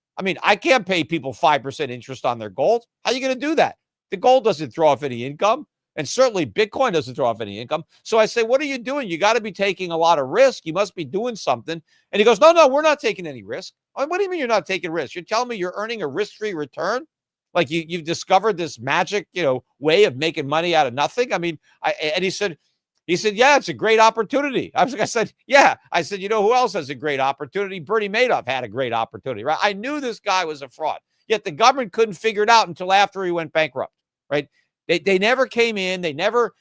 I can't pay people 5% interest on their gold. How are you going to do that? The gold doesn't throw off any income. And certainly Bitcoin doesn't throw off any income. So I say, what are you doing? You got to be taking a lot of risk. You must be doing something. And he goes, no, we're not taking any risk. What do you mean you're not taking risk? You're telling me you're earning a risk-free return? Like you've discovered this magic, way of making money out of nothing. And he said, yeah, it's a great opportunity. I said, yeah. I said, who else has a great opportunity? Bernie Madoff had a great opportunity, right? I knew this guy was a fraud, yet the government couldn't figure it out until after he went bankrupt, right? They never came in. They never,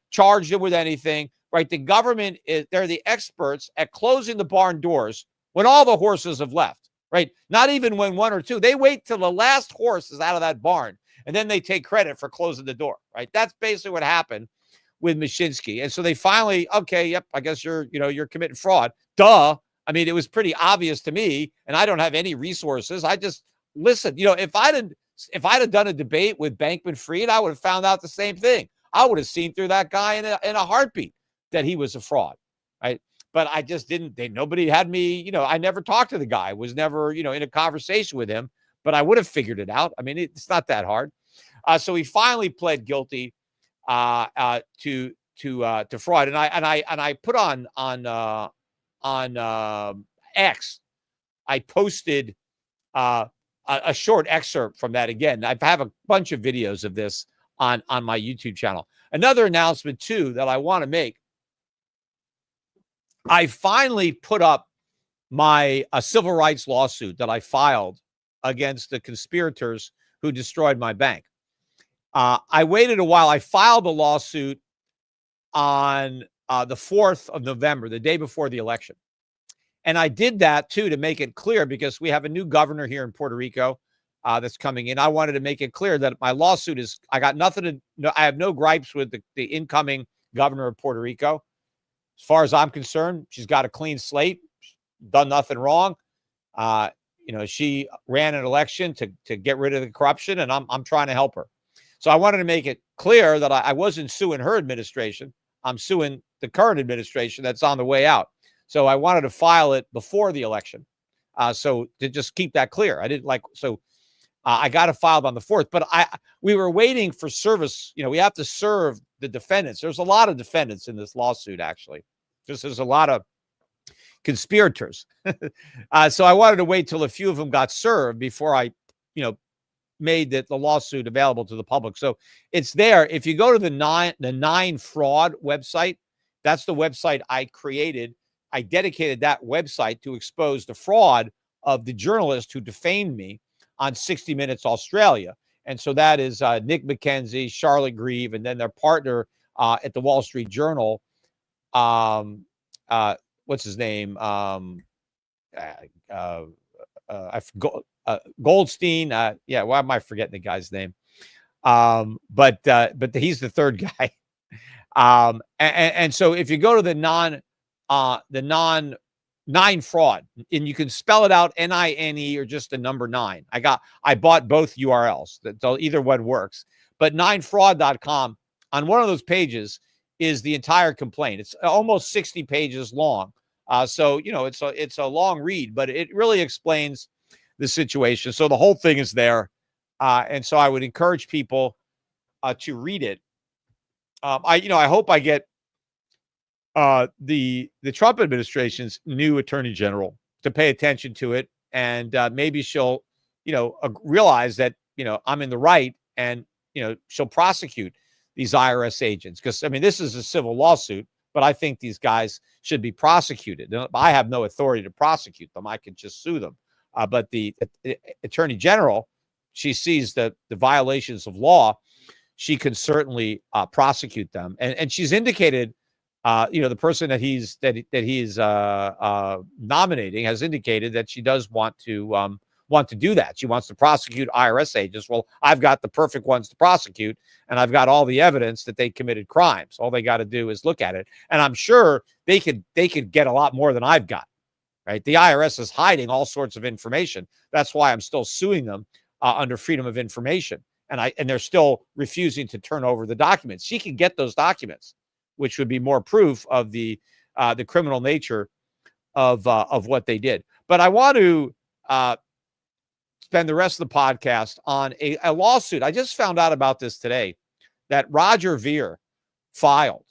charged him with anything, right? The government they're the experts at closing the barn doors when all the horses have left, right? Not even when 1 or 2. They wait till the last horse is out of that barn, and then they take credit for closing the door, right? That's basically what happened with Mashinsky. And so they finally, okay, yep, I guess you're committing fraud. Duh. It was pretty obvious to me, and I don't have any resources. I just listen. If I'd have done a debate with Bankman-Fried, I would have found out the same thing. I would have seen through that guy in a heartbeat that he was a fraud, right? But I just didn't. Nobody had me. I never talked to the guy. Was never, in a conversation with him. But I would have figured it out. It's not that hard. So he finally pled guilty to fraud, and I put on X. I posted a short excerpt from that. Again, I have a bunch of videos of this on my YouTube channel. Another announcement too that I want to make. I finally put up my civil rights lawsuit that I filed against the conspirators who destroyed my bank. I waited a while. I filed a lawsuit on the 4th of November, the day before the election. And I did that, too, to make it clear, because we have a new governor here in Puerto Rico that's coming in. I wanted to make it clear that my lawsuit is, I have no gripes with the incoming governor of Puerto Rico. As far as I'm concerned, she's got a clean slate, done nothing wrong. She ran an election to get rid of the corruption, and I'm trying to help her. So I wanted to make it clear that I wasn't suing her administration. I'm suing the current administration that's on the way out. So I wanted to file it before the election. So to just keep that clear, I didn't I got it filed on the 4th, but we were waiting for service. We have to serve the defendants. There's a lot of defendants in this lawsuit, actually. There's a lot of conspirators. So I wanted to wait till a few of them got served before I, made the lawsuit available to the public. So it's there. If you go to the Nine Fraud website, that's the website I created. I dedicated that website to expose the fraud of the journalist who defamed me on 60 Minutes Australia. And so that is Nick McKenzie, Charlotte Grieve, and then their partner at the Wall Street Journal. What's his name? I forgot. Goldstein. Why am I forgetting the guy's name? But he's the third guy. And so if you go to the Nine Fraud, and you can spell it out NINE or just the number 9. I bought both URLs. So either one works. But 9fraud.com, on one of those pages is the entire complaint. It's almost 60 pages long. So it's a long read, but it really explains the situation. So the whole thing is there. And so I would encourage people to read it. I hope I get the Trump administration's new attorney general to pay attention to it. And maybe she'll, realize that, I'm in the right, and, she'll prosecute these IRS agents. Because, this is a civil lawsuit, but I think these guys should be prosecuted. I have no authority to prosecute them. I can just sue them. But the attorney general, she sees the violations of law. She can certainly prosecute them. And she's indicated, the person that he's nominating has indicated that she does want to do that. She wants to prosecute IRS agents. Well, I've got the perfect ones to prosecute, and I've got all the evidence that they committed crimes. All they got to do is look at it, and I'm sure they could get a lot more than I've got. Right? The IRS is hiding all sorts of information. That's why I'm still suing them under freedom of information, and they're still refusing to turn over the documents. She can get those documents, which would be more proof of the criminal nature of what they did. But I want to spend the rest of the podcast on a lawsuit. I just found out about this today, that Roger Ver filed.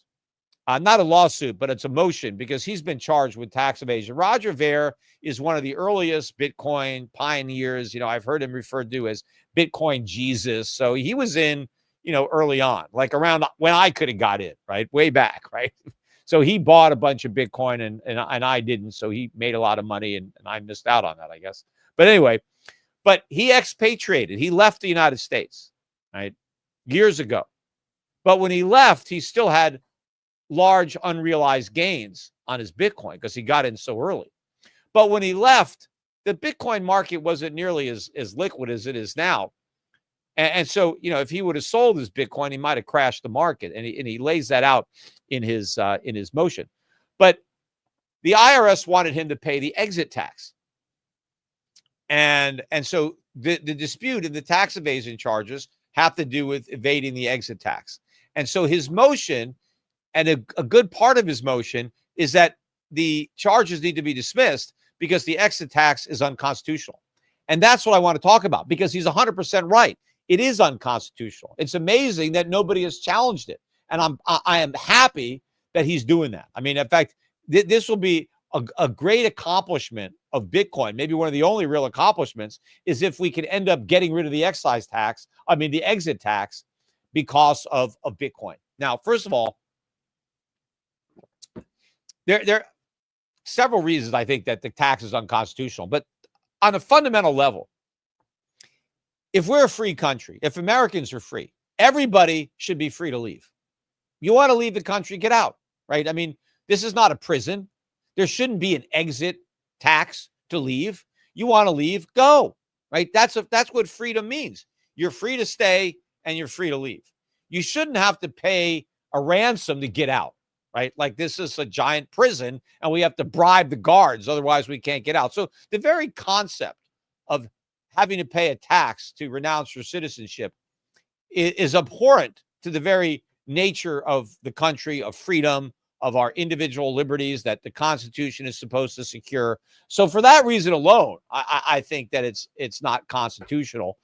Not a lawsuit, but it's a motion, because he's been charged with tax evasion. Roger Ver is one of the earliest Bitcoin pioneers. I've heard him referred to as Bitcoin Jesus. So he was in, early on, like around when I could have got in, right? Way back, right? So he bought a bunch of Bitcoin and I didn't. So he made a lot of money and I missed out on that, I guess. But anyway, but he expatriated. He left the United States, right? Years ago. But when he left, he still had large unrealized gains on his Bitcoin because he got in so early. But when he left, the Bitcoin market wasn't nearly as liquid as it is now. And so, if he would have sold his Bitcoin, he might have crashed the market. And he lays that out in his motion. But the IRS wanted him to pay the exit tax. And so the dispute and the tax evasion charges have to do with evading the exit tax. And so his motion, and a good part of his motion, is that the charges need to be dismissed because the exit tax is unconstitutional. And that's what I want to talk about, because he's 100% right. It is unconstitutional. It's amazing that nobody has challenged it. And I am happy that he's doing that. In fact, this will be a great accomplishment of Bitcoin. Maybe one of the only real accomplishments is if we could end up getting rid of the the exit tax, because of Bitcoin. Now, first of all, there are several reasons I think that the tax is unconstitutional. But on a fundamental level, if we're a free country, if Americans are free, everybody should be free to leave. You want to leave the country, get out, right? This is not a prison. There shouldn't be an exit tax to leave. You want to leave, go, right? That's what freedom means. You're free to stay and you're free to leave. You shouldn't have to pay a ransom to get out, right? Like this is a giant prison and we have to bribe the guards. Otherwise we can't get out. So the very concept of having to pay a tax to renounce your citizenship is abhorrent to the very nature of the country, of freedom, of our individual liberties that the Constitution is supposed to secure. So for that reason alone, I think that it's not constitutional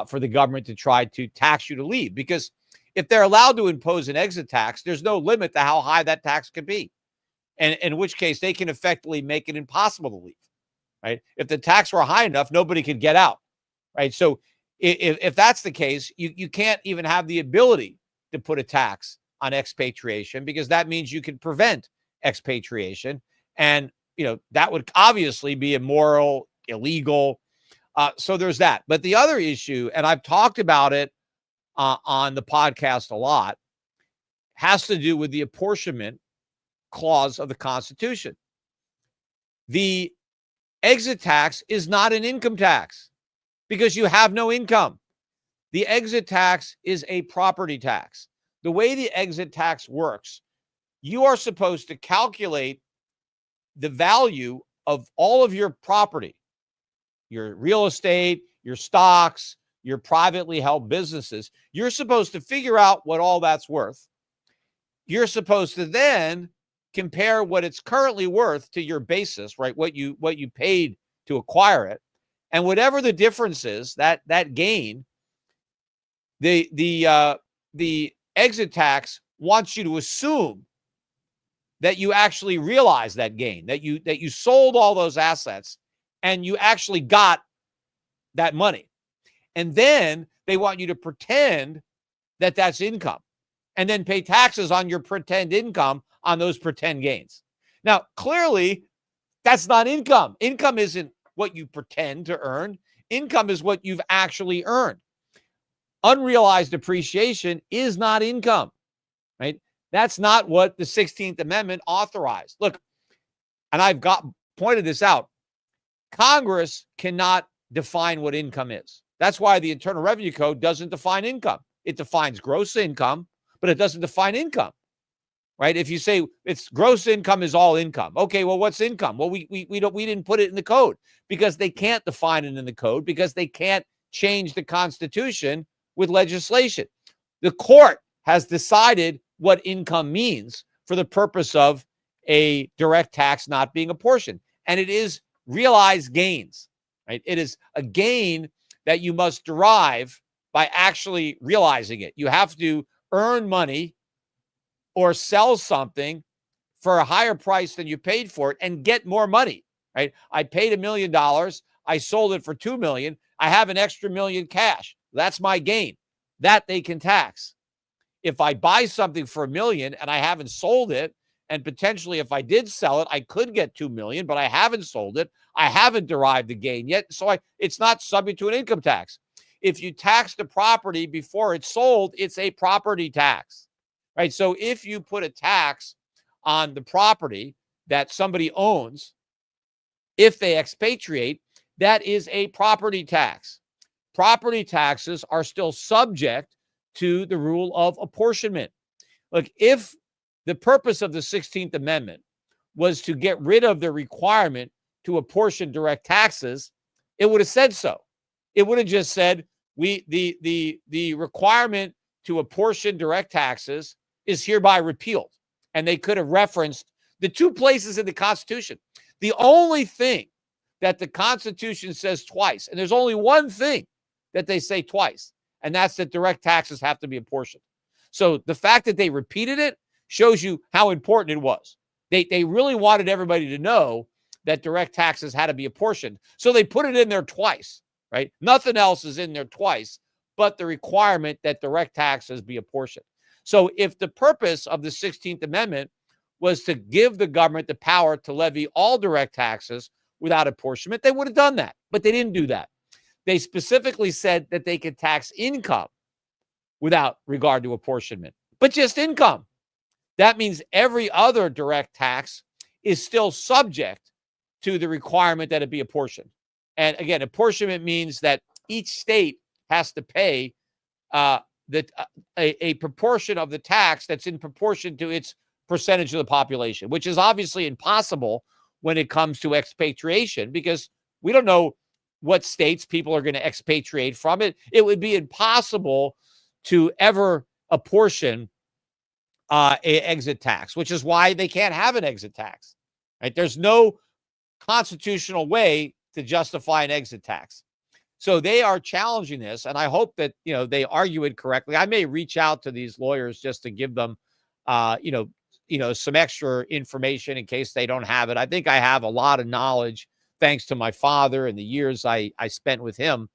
for the government to try to tax you to leave, because if they're allowed to impose an exit tax, there's no limit to how high that tax could be. And in which case they can effectively make it impossible to leave, right? If the tax were high enough, nobody could get out, right? So if that's the case, you can't even have the ability to put a tax on expatriation, because that means you can prevent expatriation. And, that would obviously be immoral, illegal. So there's that. But the other issue, and I've talked about it on the podcast a lot, has to do with the apportionment clause of the Constitution. The exit tax is not an income tax because you have no income. The exit tax is a property tax. The way the exit tax works, you are supposed to calculate the value of all of your property, your real estate, your stocks, your privately held businesses. You're supposed to figure out what all that's worth. You're supposed to then compare what it's currently worth to your basis, right? What you paid to acquire it. And whatever the difference is, that gain, the exit tax wants you to assume that you actually realize that gain, that you sold all those assets and you actually got that money. And then they want you to pretend that that's income and then pay taxes on your pretend income on those pretend gains. Now, clearly, that's not income. Income isn't what you pretend to earn. Income is what you've actually earned. Unrealized appreciation is not income, right? That's not what the 16th Amendment authorized. Look, and I've pointed this out. Congress cannot define what income is. That's why the Internal Revenue Code doesn't define income. It defines gross income, but it doesn't define income, right? If you say it's gross income is all income. Okay, well, what's income? Well, we didn't put it in the code because they can't define it in the code because they can't change the Constitution with legislation. The court has decided what income means for the purpose of a direct tax not being apportioned. And it is realized gains, right? It is a gain that you must derive by actually realizing it. You have to earn money or sell something for a higher price than you paid for it and get more money, right? I paid $1 million. I sold it for $2 million. I have an extra $1 million cash. That's my gain. That they can tax. If I buy something for $1 million and I haven't sold it, and potentially if I did sell it, I could get $2 million, but I haven't sold it. I haven't derived the gain yet. So it's not subject to an income tax. If you tax the property before it's sold, it's a property tax, right? So if you put a tax on the property that somebody owns, if they expatriate, that is a property tax. Property taxes are still subject to the rule of apportionment. Look, if the purpose of the 16th Amendment was to get rid of the requirement to apportion direct taxes, it would have said so. It would have just said the requirement to apportion direct taxes is hereby repealed. And they could have referenced the two places in the Constitution. The only thing that the Constitution says twice, and there's only one thing that they say twice, and that's that direct taxes have to be apportioned. So the fact that they repeated it shows you how important it was. They really wanted everybody to know that direct taxes had to be apportioned. So they put it in there twice, right? Nothing else is in there twice, but the requirement that direct taxes be apportioned. So if the purpose of the 16th Amendment was to give the government the power to levy all direct taxes without apportionment, they would have done that, but they didn't do that. They specifically said that they could tax income without regard to apportionment, but just income. That means every other direct tax is still subject to the requirement that it be apportioned. And again, apportionment means that each state has to pay a proportion of the tax that's in proportion to its percentage of the population, which is obviously impossible when it comes to expatriation because we don't know what states people are going to expatriate from. It would be impossible to ever apportion a exit tax, which is why they can't have an exit tax, right? There's no constitutional way to justify an exit tax. So they are challenging this, and I hope that, they argue it correctly. I may reach out to these lawyers just to give them, some extra information in case they don't have it. I think I have a lot of knowledge thanks to my father and the years I spent with him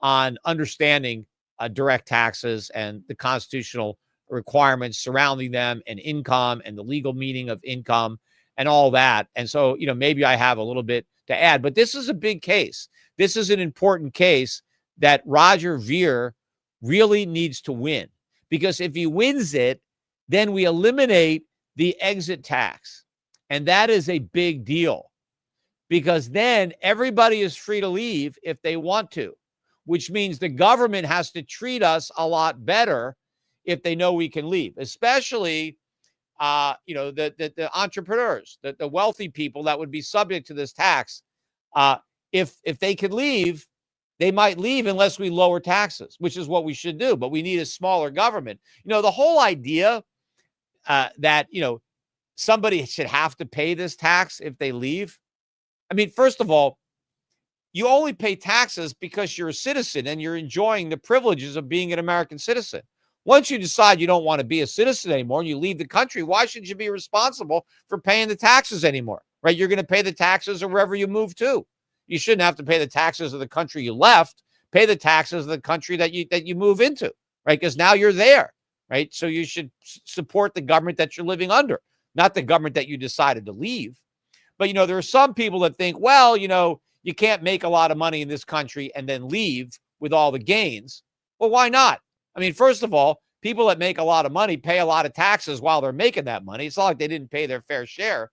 on understanding direct taxes and the constitutional requirements surrounding them and income and the legal meaning of income and all that. And so, maybe I have a little bit to add, but this is a big case. This is an important case that Roger Ver really needs to win, because if he wins it, then we eliminate the exit tax. And that is a big deal, because then everybody is free to leave if they want to, which means the government has to treat us a lot better if they know we can leave, especially, the entrepreneurs, the wealthy people that would be subject to this tax. If they could leave, they might leave unless we lower taxes, which is what we should do. But we need a smaller government. The whole idea that, somebody should have to pay this tax if they leave. I mean, first of all, you only pay taxes because you're a citizen and you're enjoying the privileges of being an American citizen. Once you decide you don't want to be a citizen anymore and you leave the country, why should you be responsible for paying the taxes anymore, right? You're going to pay the taxes of wherever you move to. You shouldn't have to pay the taxes of the country you left. Pay the taxes of the country that you move into, right? Because now you're there, right? So you should support the government that you're living under, not the government that you decided to leave. But, there are some people that think, well, you can't make a lot of money in this country and then leave with all the gains. Well, why not? I mean, first of all, people that make a lot of money pay a lot of taxes while they're making that money. It's not like they didn't pay their fair share.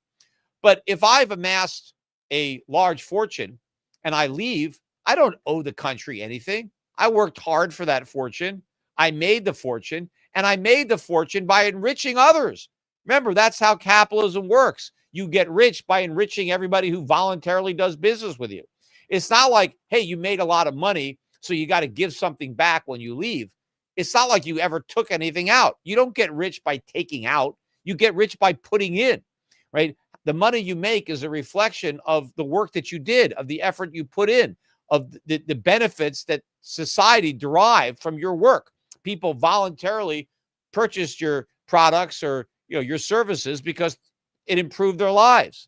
But if I've amassed a large fortune and I leave, I don't owe the country anything. I worked hard for that fortune. I made the fortune, and I made the fortune by enriching others. Remember, that's how capitalism works. You get rich by enriching everybody who voluntarily does business with you. It's not like, hey, you made a lot of money, so you got to give something back when you leave. It's not like you ever took anything out. You don't get rich by taking out. You get rich by putting in, right? The money you make is a reflection of the work that you did, of the effort you put in, of the benefits that society derived from your work. People voluntarily purchased your products or your services because it improved their lives,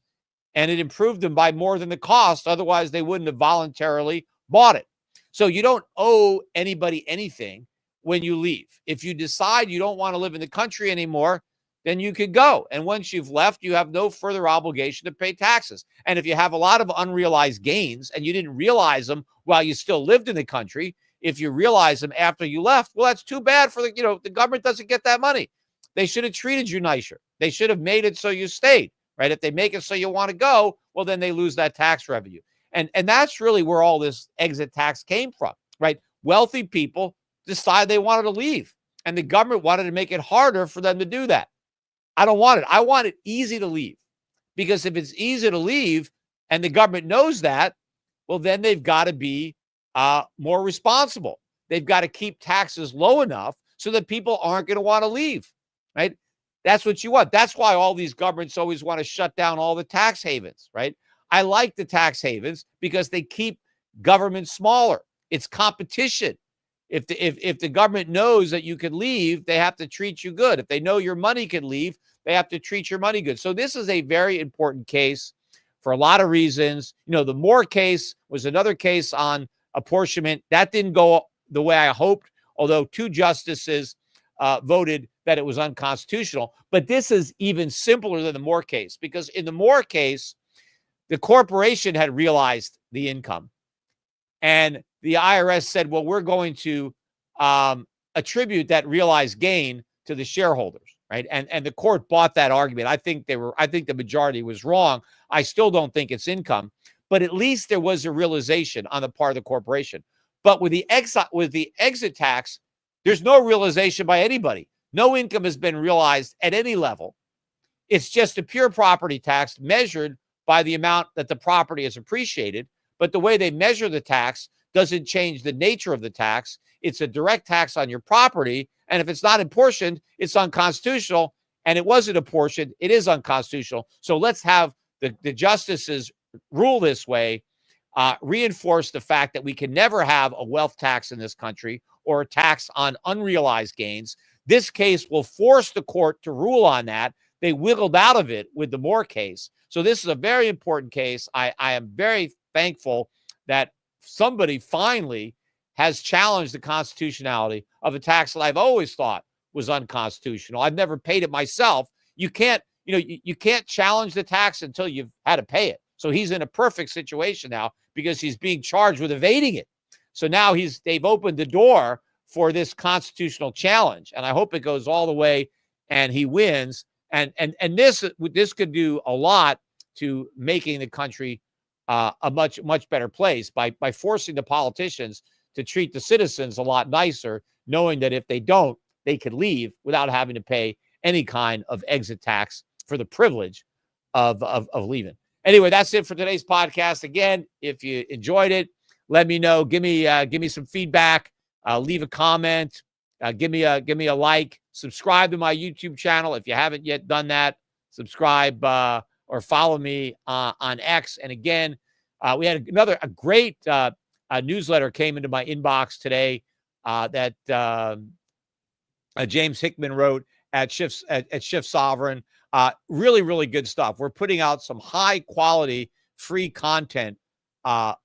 and it improved them by more than the cost. Otherwise, they wouldn't have voluntarily bought it. So you don't owe anybody anything when you leave. If you decide you don't want to live in the country anymore, then you could go. And once you've left, you have no further obligation to pay taxes. And if you have a lot of unrealized gains and you didn't realize them while you still lived in the country, if you realize them after you left, well, that's too bad for the government doesn't get that money. They should have treated you nicer. They should have made it so you stayed, right? If they make it so you want to go, well, then they lose that tax revenue. And that's really where all this exit tax came from, right? Wealthy people decided they wanted to leave, and the government wanted to make it harder for them to do that. I don't want it. I want it easy to leave, because if it's easy to leave and the government knows that, well, then they've got to be more responsible. They've got to keep taxes low enough so that people aren't going to want to leave, right? That's what you want. That's why all these governments always want to shut down all the tax havens, right? I like the tax havens because they keep government smaller. It's competition. If the government knows that you can leave, they have to treat you good. If they know your money can leave, they have to treat your money good. So this is a very important case for a lot of reasons. The Moore case was another case on apportionment. That didn't go the way I hoped, although 2 justices voted that it was unconstitutional. But this is even simpler than the Moore case, because in the Moore case, the corporation had realized the income. And the IRS said, well, we're going to attribute that realized gain to the shareholders, right? And the court bought that argument. I think the majority was wrong. I still don't think it's income, but at least there was a realization on the part of the corporation. But with the exit tax, there's no realization by anybody. No income has been realized at any level. It's just a pure property tax measured by the amount that the property is appreciated. But the way they measure the tax doesn't change the nature of the tax. It's a direct tax on your property. And if it's not apportioned, it's unconstitutional. And it wasn't apportioned, it is unconstitutional. So let's have the justices rule this way, reinforce the fact that we can never have a wealth tax in this country or a tax on unrealized gains. This case will force the court to rule on that. They wiggled out of it with the Moore case. So this is a very important case. I am very thankful that somebody finally has challenged the constitutionality of a tax that I've always thought was unconstitutional. I've never paid it myself. You can't challenge the tax until you've had to pay it. So he's in a perfect situation now because he's being charged with evading it. So now they've opened the door for this constitutional challenge, and I hope it goes all the way and he wins. And this could do a lot to making the country a much better place by forcing the politicians to treat the citizens a lot nicer, knowing that if they don't, they could leave without having to pay any kind of exit tax for the privilege of leaving. Anyway, that's it for today's podcast. Again, if you enjoyed it, let me know. Give me some feedback. Leave a comment. Give me a like. Subscribe to my YouTube channel if you haven't yet done that. Subscribe or follow me on X. And again, We had a great newsletter came into my inbox today that James Hickman wrote at Schiff Sovereign. Really, really good stuff. We're putting out some high quality free content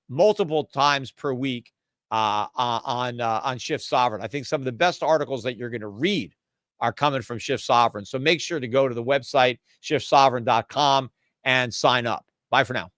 multiple times per week on Schiff Sovereign. I think some of the best articles that you're going to read are coming from Schiff Sovereign. So make sure to go to the website, schiffsovereign.com, and sign up. Bye for now.